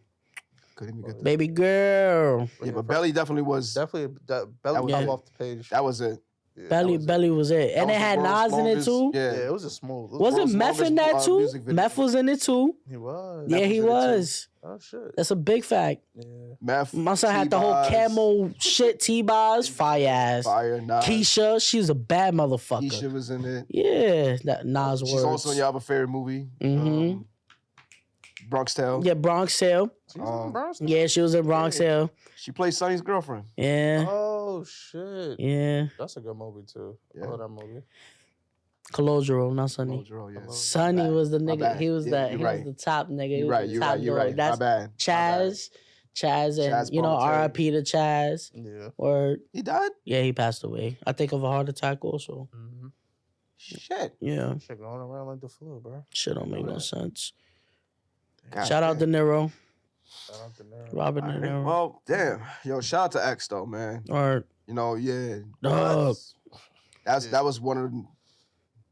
Couldn't even get that. baby girl. Yeah, but Belly definitely was. Definitely, Belly That was come it. off the page. That was it. Yeah, Belly, that was Belly was it, and That it had was the world's Nas in it longest- too. Yeah. Yeah, it was just smooth. Was it world's Meth in longest, that too? music video. Meth was in it too. He was. Yeah, he was in it, too. was. Oh shit. That's a big fact. Yeah. Meth. My son had the whole T-Boz, camel shit. T-Bars, fire ass. Fire. Nas. Keisha, she was a bad motherfucker. Keisha was in it. Yeah, that Nas She's words. also in your other favorite movie. Mhm. Bronx Tale. Yeah, Bronx Tale. She was in Bronx? Yeah, she was in Bronx Tale. She played Sonny's girlfriend. Yeah, Oh shit. yeah. That's a good movie too. Yeah. I love that movie. Colodro, not Sonny. Mojo, yeah. Sonny was the My nigga. bad. He was Yeah, he you're was right. the top nigga. He You're was right. the You're top right. You're dog. right. That's My bad. Chaz, and Chaz you know Palminteri. R.I.P. to Chaz. Yeah. Or He died? yeah, he passed away. I think of a heart attack also. Mm-hmm. Shit. Yeah, Shit going around like the flu, bro. shit don't make no sense. God Shout out to damn. Niro, Shout out to Nero. Robert All De right. Niro, Well, damn. Yo, shout out to X though, man. or You know, yeah. Dog. That was one of the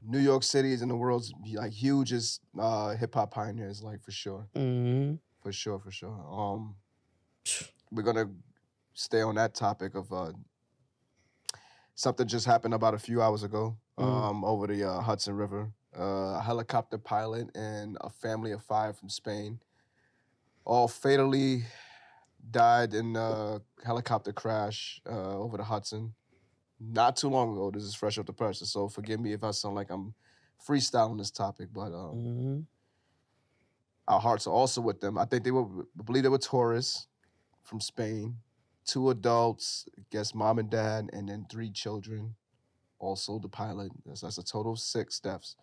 New York City's and the world's like hugest hip hop pioneers, like for sure. mm-hmm. For sure. We're gonna stay on that topic of something just happened about a few hours ago over the Hudson River. A helicopter pilot and a family of 5 from Spain all fatally died in a helicopter crash over the Hudson not too long ago. This is fresh off the presses, so forgive me if I sound like I'm freestyling this topic, but our hearts are also with them. I think I believe they were tourists from Spain, 2 adults, I guess mom and dad, and then 3 children. Also the pilot. That's a total of 6 deaths.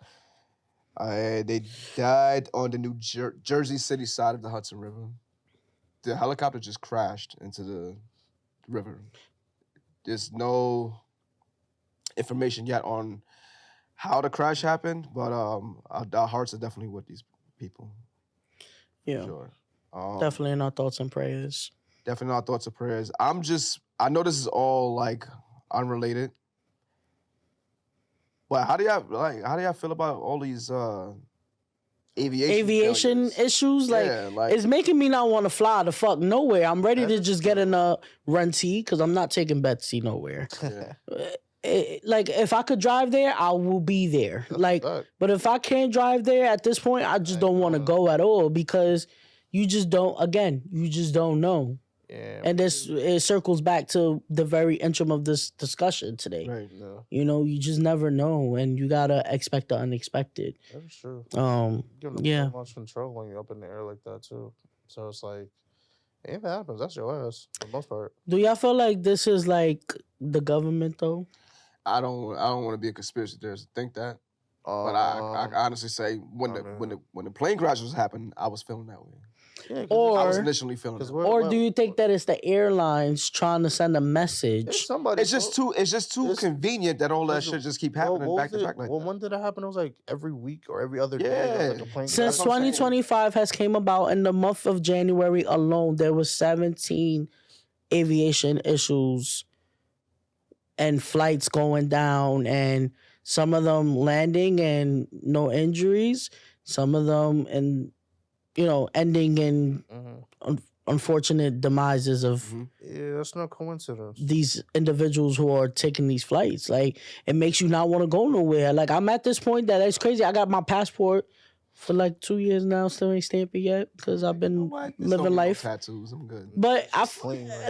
They died on the New Jersey City side of the Hudson River. The helicopter just crashed into the river. There's no information yet on how the crash happened, but our hearts are definitely with these people. Yeah. Sure. Definitely in our thoughts and prayers. Definitely our thoughts and prayers. I know this is all like unrelated, but how do y'all feel about all these aviation failures? Issues? Yeah, it's making me not want to fly the fuck nowhere. I'm ready to just get in a rentee because I'm not taking Betsy nowhere. Yeah. Like, if I could drive there, I will be there. Like, but if I can't drive there at this point, I just don't want to go at all because you just don't know. Yeah, and it circles back to the very interim of this discussion today. Right. Yeah. You know, you just never know, and you gotta expect the unexpected. That's true. Yeah. So much control when you're up in the air like that too. So it's like, if it happens, that's your ass for the most part. Do y'all feel like this is like the government though? I don't want to be a conspiracy theorist to think that, but I honestly say when the plane crashes happened, I was feeling that way. Yeah, or I was initially feeling that. Or do you think that it's the airlines trying to send a message? It's just too convenient that all that shit just keep happening back to back like that. When did it happen? It was like every week or every other day. Yeah. Like a plane Since 2025 has came about, in the month of January alone, there was 17 aviation issues and flights going down, and some of them landing and no injuries, some of them ending in unfortunate demises of that's no coincidence. These individuals who are taking these flights. Like, it makes you not want to go nowhere. Like, I'm at this point that it's crazy. I got my passport for like 2 years now, still ain't stamped it yet because I've been living life. No tattoos, I'm good. But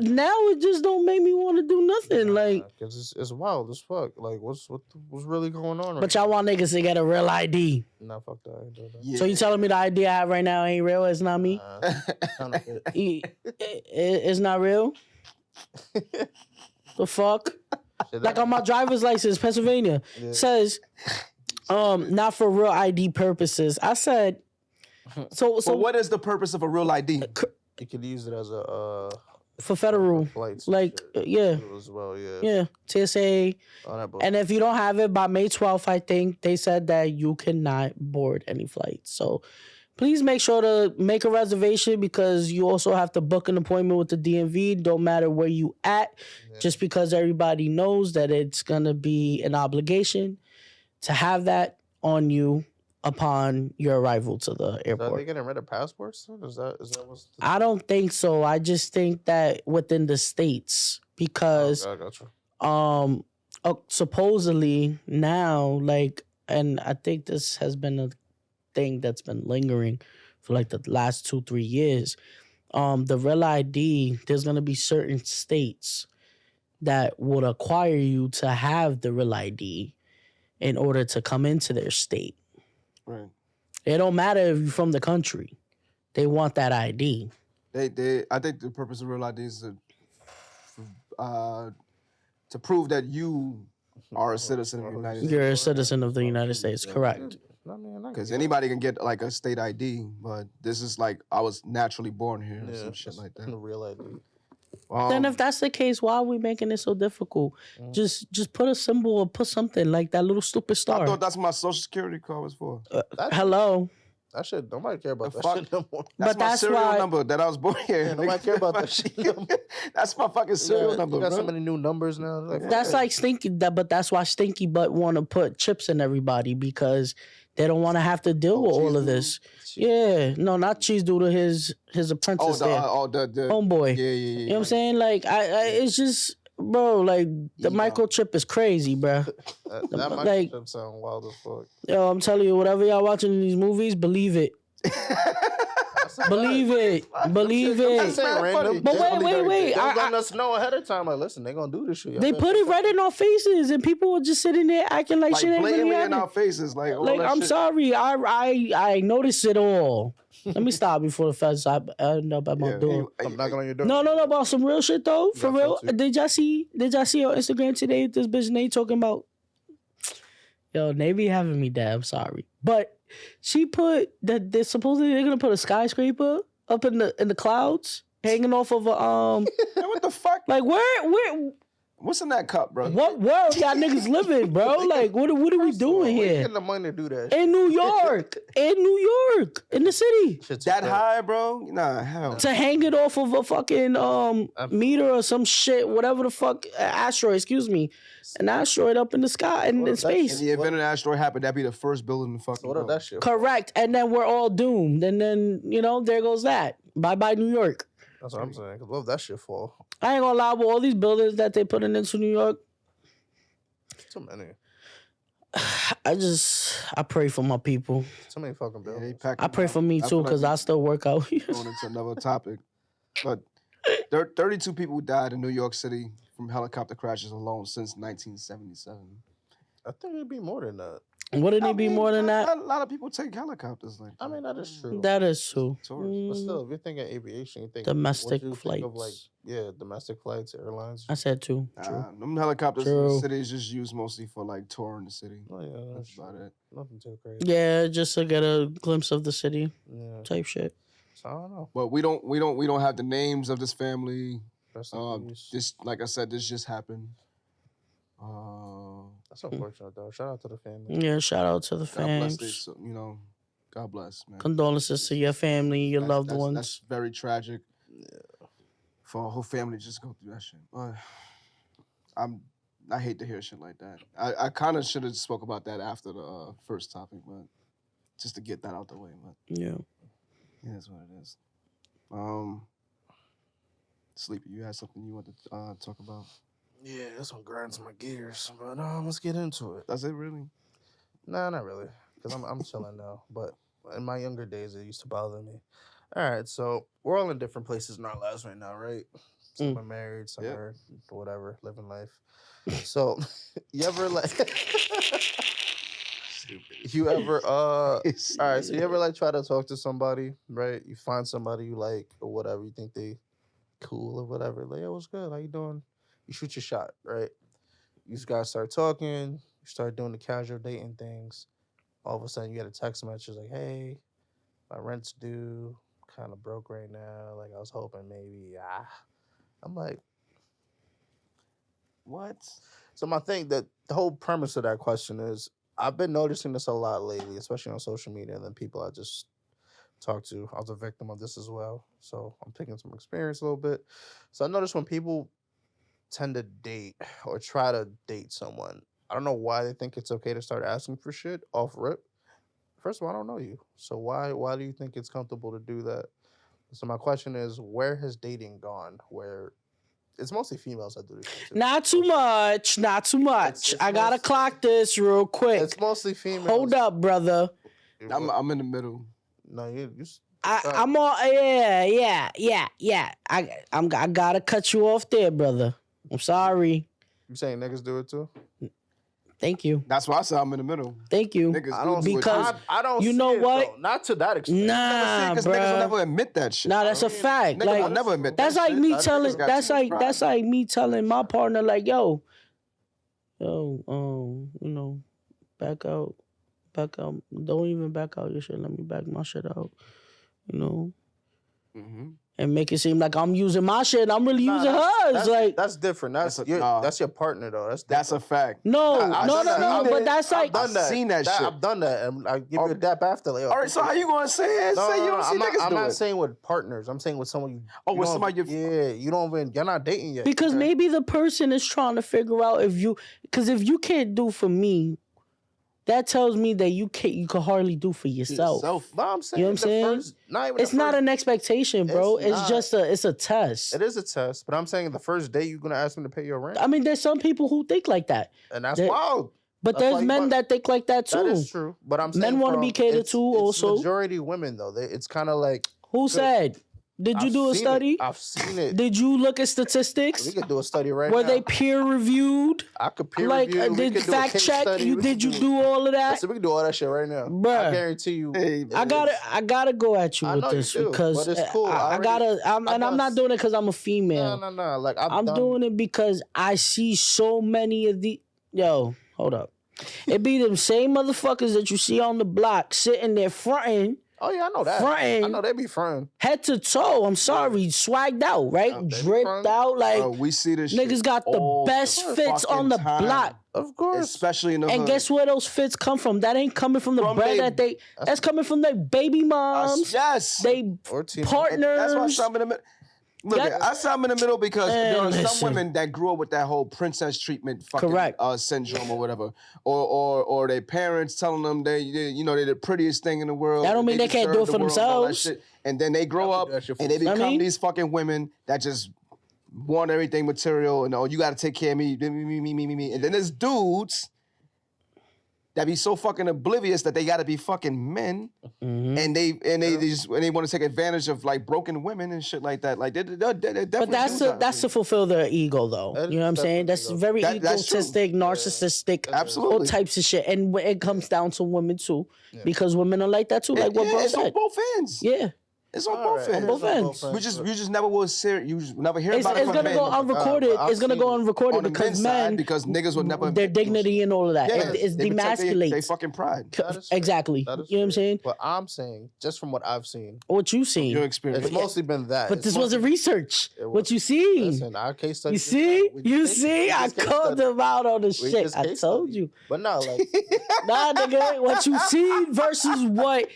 now it just don't make me want to do nothing. Like, because it's wild as fuck. Like, what's really going on? But y'all want niggas to get a real ID. Nah, fuck that. I ain't doing that. Yeah. So you telling me the ID I have right now ain't real? It's not me. It's not real. The fuck? Like on my driver's license, Pennsylvania says. Not for real ID purposes. I said, so what is the purpose of a real ID? You could use it as a for federal flights, like as well, TSA. And if you don't have it by May 12th, I think they said that you cannot board any flights. So please make sure to make a reservation because you also have to book an appointment with the DMV. Don't matter where you at, just because everybody knows that it's gonna be an obligation to have that on you upon your arrival to the airport. Are they getting rid of passports? Is that what's I don't think so. I just think that within the states, because supposedly now, like, and I think this has been a thing that's been lingering for like the last 2-3 years. The real ID, there's gonna be certain states that would acquire you to have the real ID in order to come into their state. Right. It don't matter if you're from the country. They want that ID. I think the purpose of real ID is to prove that you are a citizen of the United States. You're a citizen of the United States, correct. Because anybody can get like a state ID, but this is like I was naturally born here or some shit like that. A real ID. Then if that's the case, why are we making it so difficult? Just put a symbol or put something like that little stupid star. I thought that's what my social security card was for. Hello. That shit, nobody care about that shit no more. That's my serial number that I was born here. Nobody care about that shit no more. That's my fucking serial number, You got bro. so many new numbers now. Like, That's like Stinky, but that's why Stinky Butt want to put chips in everybody because they don't want to have to deal with all of this. Yeah, no, not Cheese Doodle, his apprentice the homeboy. Yeah. You know what I'm saying? Like, it's just, bro, like, the microchip is crazy, bro. that microchip sound wild as fuck. Yo, I'm telling you, whatever y'all watching in these movies, believe it. Believe it. Believe I'm it. saying random. But wait. They're letting us know ahead of time. Like, listen, they're gonna do this shit. Y'all They better put it fuck right in our faces, and people were just sitting there acting like shit ain't really blatantly in happening. our faces, like all Like, that I'm shit. sorry, I noticed it all. Let me stop before the feds end up at my door. I'm knocking on your door. No, about some real shit though. For got real. filtered. Did y'all see on Instagram today this bitch Nate talking about? Yo, they be having me dead. I'm sorry, but she put that they're supposedly they're gonna put a skyscraper up in the clouds, hanging off of a Man, what the fuck? like where What's in that cup, bro? what world y'all niggas living, bro? Like what are we doing Where you here? getting the money to do that? In New York, in the city. Shit's That just high, bro? Nah, hell. To hang it off of a fucking meter or some shit, whatever the fuck, asteroid, excuse me. An asteroid up in the sky, in In space. the event an asteroid happened, that'd be the first building in the fucking So what if world. that shit? Correct. And then we're all doomed. And then, there goes that. Bye-bye, New York. That's what I'm saying. Cause what if that shit fall? I ain't gonna lie, with all these buildings that they putting into New York, Too many. I pray for my people. Too many fucking Yeah, they buildings. packed I them pray out. for me I too, feel because like I still work out here. we're going into another topic. But 32 people died in New York City from helicopter crashes alone since 1977. I think it'd be more than that. Wouldn't it be more than that? A lot of people take helicopters like that. I mean, that is true. That is true. Tourists. But Mm, still, if you're thinking aviation, you think Domestic what you think of, like, flights. domestic flights, airlines. I said too. True. Them helicopters in True. the city is just used mostly for like touring the city. Oh yeah, That's that's about it. nothing too crazy. Yeah, just to get a glimpse of the city Yeah. type shit. So I don't know. But we don't have the names of this family. Rest in peace. This, like I said, this just happened. That's unfortunate though. Shout out to the family. Yeah, shout out to the God bless fans. they, God bless, man. Condolences to your family, your loved ones. That's very tragic. For a whole family to just go through that shit. But I hate to hear shit like that. I kind of should have spoke about that after the first topic, but just to get that out the way. But Yeah. yeah, that's what it is. Sleepy, you had something you want to talk about? Yeah, this one grinds my gears. But let's get into it. That's it, really? Nah, not really. Because I'm chilling now. But in my younger days, it used to bother me. All right, so we're all in different places in our lives right now, right? Some are married, some are whatever, living life. So, you ever like... You ever, all right, so you ever like try to talk to somebody, right? You find somebody you like or whatever, you think they cool or whatever. Like, yo, what's good? How you doing? You shoot your shot, right? You just gotta start talking. You start doing the casual dating things. All of a sudden, you get a text message like, "Hey, my rent's due. Kind of broke right now. Like, I was hoping maybe." I'm like, What? so my thing that the whole premise of that question is, I've been noticing this a lot lately, especially on social media, and then people I just talk to. I was a victim of this as well, so I'm taking some experience a little bit. So I noticed when people tend to date or try to date someone, I don't know why they think it's okay to start asking for shit off rip. First of all, I don't know you, so why do you think it's comfortable to do that? So my question is, where has dating gone? Where it's mostly females that do this shit too. Not too much. Not too much. It's I gotta most- clock this real quick. It's mostly females. Hold up, brother. I'm in the middle. No, you I'm all yeah. I gotta cut you off there, brother. I'm sorry. You saying niggas do it too? Thank you. That's why I said I'm in the middle. Thank you. Niggas I don't do it. because- I don't. you see know it, what? though. Not to that extent. Nah, Because niggas will bro. never admit that shit. Nah, that's a fact. Niggas Like will never admit that's that like shit. me That telling. niggas got That's too much like pride. that's like me telling my partner, like, yo, back out. Don't even back out your shit. Let me back my shit out. Mm-hmm. And make it seem like I'm using my shit. I'm really using hers. Like That's different. That's your partner though. That's a fact. no. I've done that. But that's like I've done that. seen that shit. I've done that, and I give you a dap after. Like, All right, so how you gonna say it? No, Say you don't see niggas I'm do not it. saying with partners. I'm saying with someone you. Oh, you with don't- somebody you don't even. You're not dating yet. because okay? maybe the person is trying to figure out if you can't do for me, that tells me that you can hardly do for yourself. But I'm saying You know what I'm saying? It's not an expectation, bro. It's It's a test. It is a test, but I'm saying the first day you're gonna ask me to pay your rent, I mean, there's some people who think like that, and that's that- wild. but That's why there's you men want- that think like that too. That is true, but I'm saying Men wanna be catered to it's also. Majority women though, it's kind of like Who said? Did you I've do a seen study? It. I've seen it. Did you look at statistics? We could do a study right Were now. they peer reviewed? I could peer Like, review. We did could do a fact case check? study. We Did could you do all of that? Listen, we can do all that shit right now. Bruh. I guarantee you. Hey, I gotta go at you I with know you this do, because but it's cool. I'm not doing it because I'm a female. No. Like I'm doing it because I see so many of the. Yo, hold up. It be them same motherfuckers that you see on the block sitting there fronting. Oh yeah, I know that. Fronting. I know they be fronting. Head to toe, I'm sorry, swagged out, right? They be Dripped fronting. out, like Bro, we see this niggas shit got the all best fits fucking on the time. block. Of course. Especially in the And hood. guess where those fits come from? That ain't coming from the From bread they- that's coming from their baby moms. Yes. They Or team. partners. That's why I'm in the middle. Look, Yeah. I say I'm in the middle because there are listen. some women that grew up with that whole princess treatment fucking Correct. Syndrome or whatever. Or their parents telling them they're the prettiest thing in the world. That don't and mean they can't deserve do it the for world and all that themselves. shit. And then they grow up do that shit for and they themselves. become I mean- these fucking women that just want everything material and you gotta take care of me. And then there's dudes that be so fucking oblivious that they gotta be fucking men, and they want to take advantage of like broken women and shit like that. Like they definitely. But that's to fulfill their ego, though. That You know what I'm is saying? definitely That's ego. very That's true. egotistic, narcissistic, Absolutely. all types of shit. And when it comes down to women too, because women are like that too, like what bro it's on said. both ends. Yeah, It's on All both right. ends. both ends. We just never was serious. You just never hear it's about it from gonna men. go unrecorded. I've It's gonna seen go it unrecorded on the because men's side men, because niggas would never their admit those- dignity and all of that, Yeah, it's they protect they demasculates. fucking pride. That is true. Exactly. That is You know what I'm true. saying? But I'm saying, just from what I've seen, What you seen? Your experience. it's mostly been that. But It's this wasn't mostly- research. It What was- you seen? Listen, our case study. You just see? started. We You just case- see? we I just case called study. them out on the We shit. just I case told study. you. But no, like Nah, nigga, what you seen versus what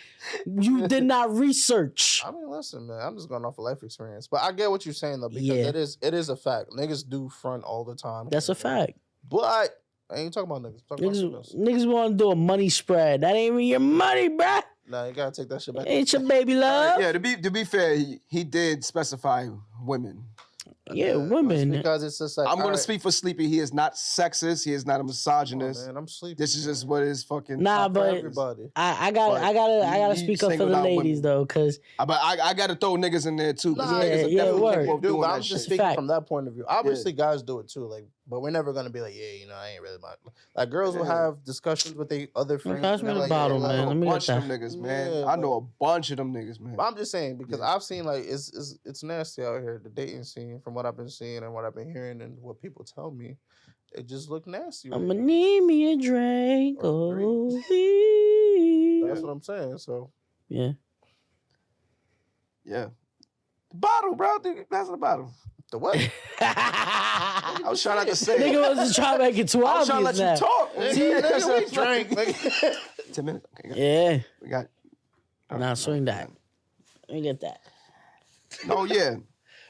you did not research. I mean, listen, man. I'm just going off of life experience, but I get what you're saying though, because Yeah. it is a fact. Niggas do front all the time. That's a fact. But I ain't talking about niggas. I'm talking about females. Niggas want to do a money spread. That ain't even your money, bruh. Nah, you gotta take that shit back. Ain't your baby love. Yeah, to be fair, he did specify women. Yeah, It's women. because it's just like I'm gonna alright, speak for Sleepy. He is not sexist. He is not a come on, misogynist. man, I'm sleeping. This is just what is fucking. Nah, for but everybody. I gotta he speak up for singled the out ladies women. though, cause But I gotta throw niggas in there too. 'Cause Nah, niggas are yeah, definitely word. capable of Dude, doing but that I'm just shit. speaking Fact. from that point of view. Obviously, guys do it too. Like, but we're never gonna be like, yeah, I ain't really my. Like, girls will have discussions with their other friends. pass and me they're the like, bottle, yeah, man. like, Let A me get bunch of that. them niggas, man. Yeah, I know a bunch of them niggas, man. But I'm just saying because I've seen like it's nasty out here, the dating scene, from what I've been seeing and what I've been hearing and what people tell me. It just look nasty. right I'ma now. need me a drink. Or Oh, That's what I'm saying. So yeah. Yeah. The bottle, bro. That's the bottle. the what? I was trying not to say it. Nigga was just trying to make it too I was trying to obvious let you now. talk. Nigga, we drank. Nigga. 10 minutes. Okay, Yeah. we got. Nah, swing that. Let me get that. No, yeah.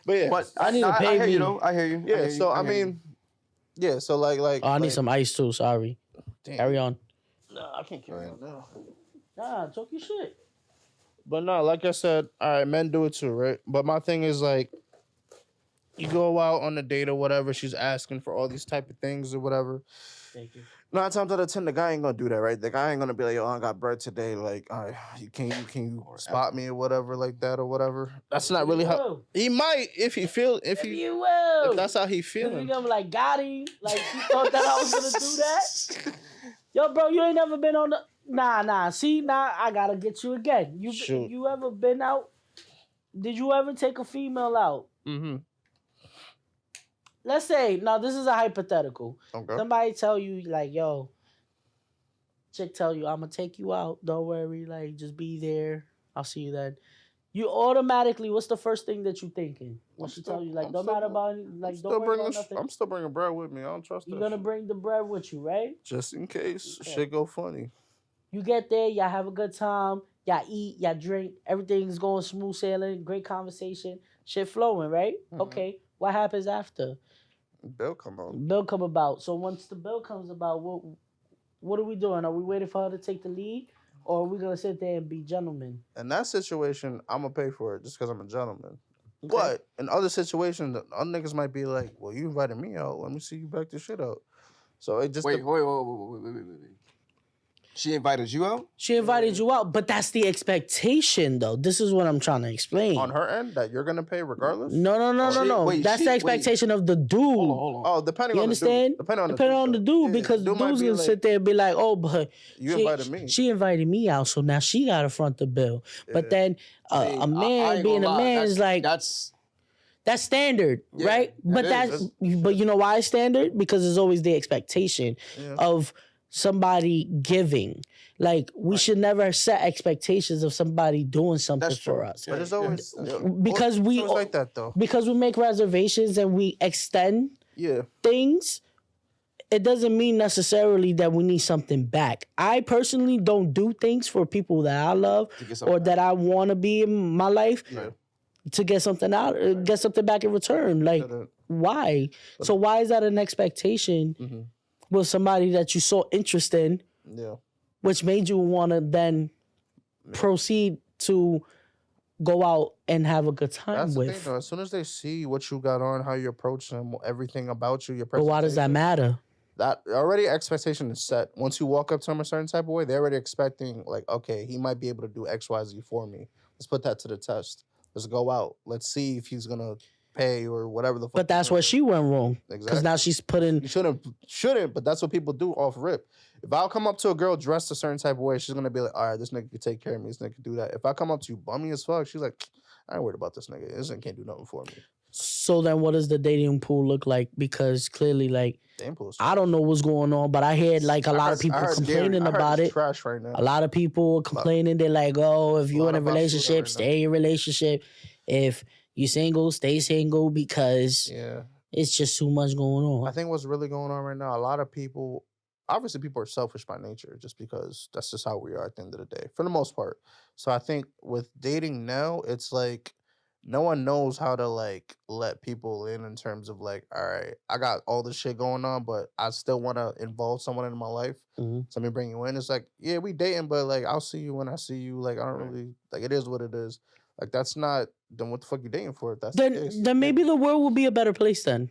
But yeah, But I need to I pay hear me. you though. I hear you. yeah. hear you. So I hear you. mean, yeah. So like Oh, I need like, some ice too. Sorry. damn. Carry on. No, I can't carry on now. Nah, talk your shit. But no, like I said, all right, men do it too, right? But my thing is like, you go out on a date or whatever, she's asking for all these type of things or whatever. Thank you. 9 times out of 10, the guy ain't gonna do that, right? The guy ain't gonna be like, yo, I got bread today. Like, all right, can you spot me or whatever like that or whatever. That's not really how he might if he You will. if that's how he You feeling. gonna be like, got him. Like, you thought that I was gonna do that? Yo, bro, you ain't never been on the. Nah. See, I gotta get you again. Shoot. You ever been out? Did you ever take a female out? Mm-hmm. Let's say, now this is a hypothetical. Okay. Somebody tell you, like, yo, chick tell you, I'm gonna take you out. Don't worry, like, just be there. I'll see you then. You automatically, what's the first thing that you thinking? When she tell you, like, I'm no still- matter about, like, don't worry about nothing. I'm still bringing bread with me. I don't trust You're that gonna shit. bring the bread with you, right? Just in case Okay. shit go funny. You get there, y'all have a good time, y'all eat, y'all drink, everything's going smooth sailing, great conversation, shit flowing, right? Mhm. Okay, what happens after? Bill come on. Bill come about. So once the bill comes about, what are we doing? Are we waiting for her to take the lead, or are we gonna sit there and be gentlemen? In that situation, I'm gonna pay for it just because I'm a gentleman. Okay. But in other situations, the other niggas might be like, "Well, you invited me out. Let me see you back the shit out." So it just Wait. She invited you out? She invited you out, but that's the expectation, though. This is what I'm trying to explain. On her end, that you're gonna pay regardless. No. Wait, That's the expectation of the dude. Hold on. Oh, depending You on understand? the dude. Depending on the dude, Yeah, because the dude might dude's be gonna like, sit there and be like, "Oh, but you invited me." She invited me out, so now she got to front the bill." But then See, a I man ain't being gonna a lie, man is like that's standard, Yeah, right? But but you know why it's standard? Because there's always the expectation of somebody giving. Like we should never set expectations of somebody doing something for us. But it's always Because it's we always like that though. Because we make reservations and we extend things. It doesn't mean necessarily that we need something back. I personally don't do things for people that I love or that I want to be in my life to get something out, get something back in return. Like, why? So why is that an expectation with somebody that you saw interest in, which made you want to then proceed to go out and have a good time That's with? the thing, though. As soon as they see what you got on, how you approach them, everything about you, your But why does that matter? That already expectation is set. Once you walk up to him a certain type of way, they're already expecting, like, okay, he might be able to do X, Y, Z for me. Let's put that to the test. Let's go out. Let's see if he's gonna pay or whatever the fuck. But that's where she went wrong. Because Exactly. now she's putting. You shouldn't, but that's what people do off rip. If I'll come up to a girl dressed a certain type of way, she's gonna be like, all right, this nigga can take care of me. This nigga can do that. If I come up to you bummy as fuck, she's like, I ain't worried about this nigga. This nigga can't do nothing for me. So then what does the dating pool look like? Because clearly, like, I don't know what's going on, but I heard like a lot of people complaining about it. Trash right now. A lot of people are complaining. They're like, oh, if you're in a relationship, stay in a relationship. If you're single, stay single because it's just too much going on. I think what's really going on right now, a lot of people, obviously people are selfish by nature just because that's just how we are at the end of the day, for the most part. So I think with dating now, it's like no one knows how to like let people in terms of like, all right, I got all this shit going on, but I still want to involve someone in my life. So let me bring you in. It's like, yeah, we dating, but like I'll see you when I see you. Like I don't really like it is what it is. Like that's not then what the fuck you dating for? If that's then maybe the world will be a better place then.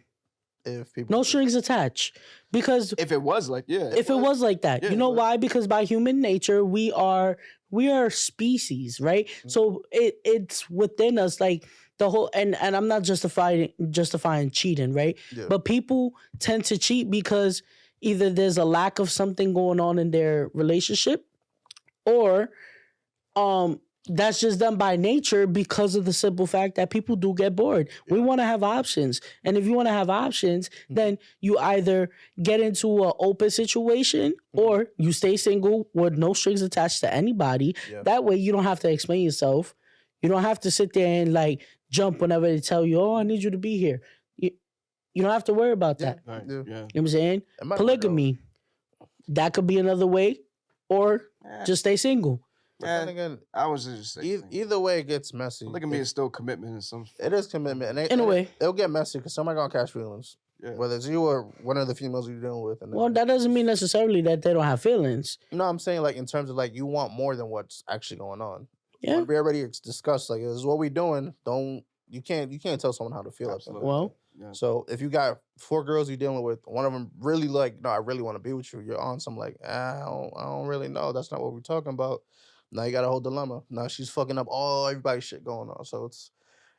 If people no strings attached. Because if it was like if it was like that. You know why? Because by human nature, we are species, right? So it's within us, like the whole and I'm not justifying cheating, right? But people tend to cheat because either there's a lack of something going on in their relationship, or that's just done by nature because of the simple fact that people do get bored. We want to have options. And if you want to have options, then you either get into an open situation or you stay single with no strings attached to anybody. That way you don't have to explain yourself. You don't have to sit there and like jump whenever they tell you, oh, I need you to be here. You don't have to worry about that. You know what I'm saying? Polygamy. That could be another way, or just stay single. And again, I was just saying, either way, it gets messy. Look at me, it's still commitment in some. It is commitment, and in a way, it'll get messy because somebody gonna catch feelings. Whether it's you or one of the females you're dealing with. Well, that doesn't mean necessarily that they don't have feelings. No, I'm saying like in terms of like you want more than what's actually going on. Yeah, we already discussed like this is what we doing. You can't tell someone how to feel. Well. So if you got 4 girls you're dealing with, one of them really like, no, I really want to be with you. You're on some like, I don't really know. That's not what we're talking about. Now you got a whole dilemma. Now she's fucking up all everybody's shit going on. So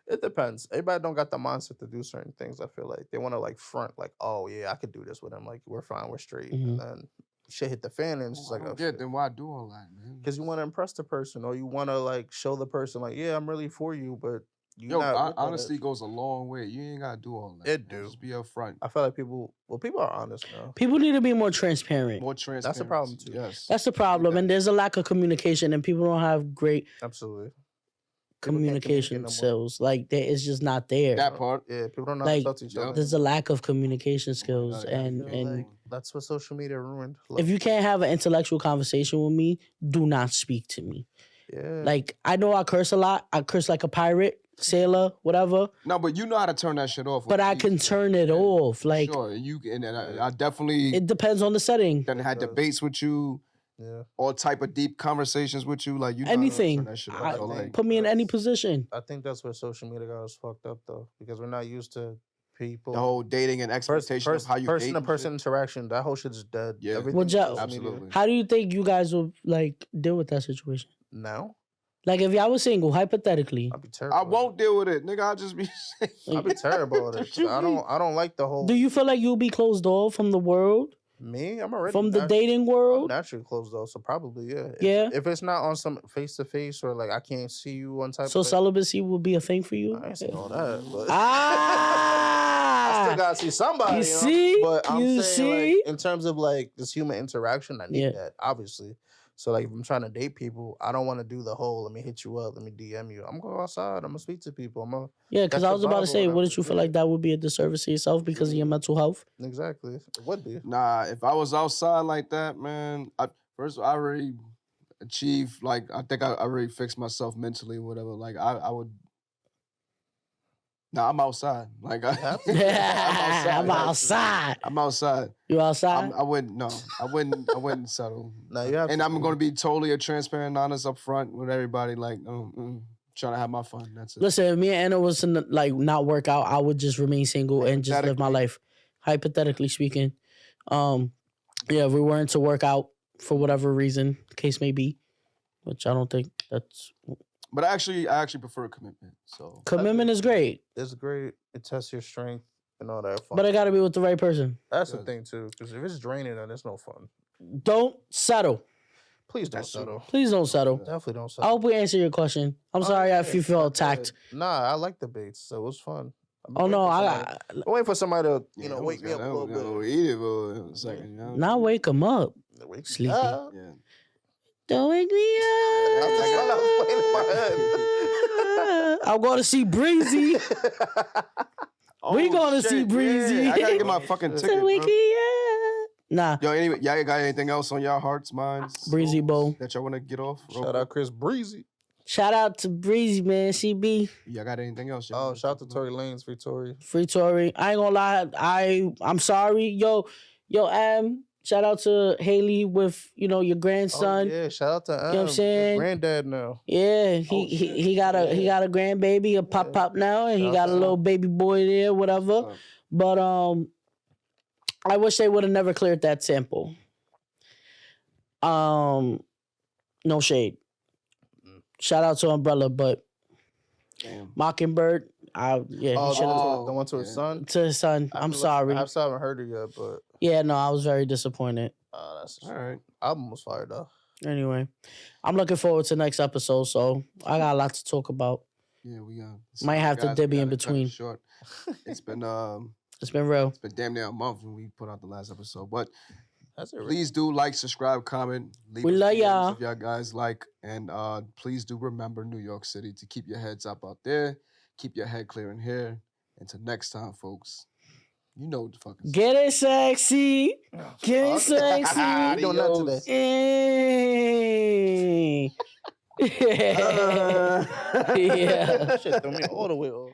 it depends. Everybody don't got the mindset to do certain things. I feel like they want to like front like, oh yeah, I could do this with him. Like we're fine, we're straight. And then shit hit the fan and it's just like, oh, yeah. Then why do all that, man? Because you want to impress the person or you want to like show the person like, yeah, I'm really for you, but. Honesty goes a long way. You ain't gotta do all that. It do. Just be upfront. I feel like people are honest now. People need to be more transparent. More transparent. That's the problem too. Yes. That's the problem. And there's a lack of communication and people don't have great communication skills. Like it's just not there. That part. Yeah, people don't know like, how to talk to each other. There's a lack of communication skills and like that's what social media ruined. If you can't have an intellectual conversation with me, do not speak to me. Yeah. Like I know I curse a lot. I curse like a pirate. Sailor, whatever. No, but you know how to turn that shit off. But I can turn it off. Like sure, you can. And I definitely. It depends on the setting. Then had debates with you. Yeah. All type of deep conversations with you, like you know anything. That shit off, put me in any position. I think that's where social media got us fucked up though, because we're not used to people. The whole dating and expectation of how you person date to and person shit. interaction. That whole shit's dead. Yeah. Everything Well, is ja- social media. Absolutely. How do you think you guys will like deal with that situation? Now, Like if y'all was single, hypothetically, I'd be terrible. I with won't deal with it, nigga. I'll just be. it. I'd be terrible with it. 'Cause I don't like the whole. do you feel like you'll be closed off from the world, Me, I'm already from the natu- dating I'm world? naturally closed though, so probably yeah. Yeah. If it's not on some face to face or like I can't see you one type. So of celibacy will be a thing for you? I ain't saying all that, but Ah, I still gotta see somebody. You You know? see? But I'm You saying see? like in terms of like this human interaction, I need Yeah. that obviously. So like if I'm trying to date people, I don't want to do the whole let me hit you up, let me DM you. I'm gonna go outside. I'm gonna speak to people. I'm gonna yeah, because that's I the was about to vibe or say, whatever. wouldn't you feel Yeah. like that would be a disservice to yourself because of your mental health? exactly. It would be. Nah, if I was outside like that, man, I already achieved, like, I think I already fixed myself mentally or whatever. Like, I would. Nah, I'm outside. Like, have to. I'm outside. I'm outside. You outside? I wouldn't settle. No, you have And to I'm be- going to be totally transparent and honest up front with everybody. Like, trying to have my fun. That's it. Listen, if me and Anna was to like not work out, I would just remain single and just live my Hypothetically. life. Hypothetically speaking, yeah, if we weren't to work out for whatever reason, the case may be, which I don't think that's But I actually prefer commitment. So commitment is great, It's great. It tests your strength and all that. Fun. but it got to be with the right person. That's the Yeah. thing too, because if it's draining, then it's no fun. Don't settle. Please don't That's true. settle. Please don't settle. Definitely don't I settle. hope we answer your question. I'm Oh, sorry yeah, if you feel I attacked. did. Nah, I like debates, so it was fun. I've been Oh waiting no, for I somebody- got I'm waiting for somebody to, yeah, wake me up a little bit. Eat it for a second, you know? now wake him up. Wake me Sleepy. up. Yeah. Don't wake me That's the song I was playing in my up. I'm going to see Breezy. We gonna see Breezy. Yeah. I gotta get my fucking ticket, Don't wake bro. me up. Nah, Yo, anyway, y'all got anything else on y'all hearts, minds, Breezy souls Bowl. that y'all want to get off? real Shout quick? out Chris Breezy. shout out to Breezy, man. CB. Y'all got anything else? y'all Oh, wanna shout out to talk about? Tory Lanez, free Tory. Free Tory. I ain't gonna lie. I'm sorry. Yo, shout out to Haley with, your grandson. Oh, yeah, shout out to what I'm his saying? granddad now. Yeah, Oh, shit. he got a grandbaby, a pop now, and he Shout got a out. little baby boy there, whatever. Uh, But I wish they would have never cleared that sample. No shade. Shout out to Umbrella, but damn. Mockingbird, he Oh, should have the one to his yeah. son. to his son. I'm sorry. I still haven't heard it yet, but Yeah, no, I was very disappointed. that's All right. album was fire though. Anyway, I'm looking forward to next episode, so I got a lot to talk about. Yeah, we Might have to guys, dibby we in gotta cut it between. Short. It's been It's been real. damn near a month when we put out the last episode. But That's it. please do like, subscribe, comment, leave We us love DMs y'all. if y'all guys like, and please do remember New York City to keep your heads up out there, keep your head clear in here. Until next time, folks. You know what the fuck is. Get it sexy. Get it I sexy. doing that today. Hey. Yeah. Shit threw me all the way off.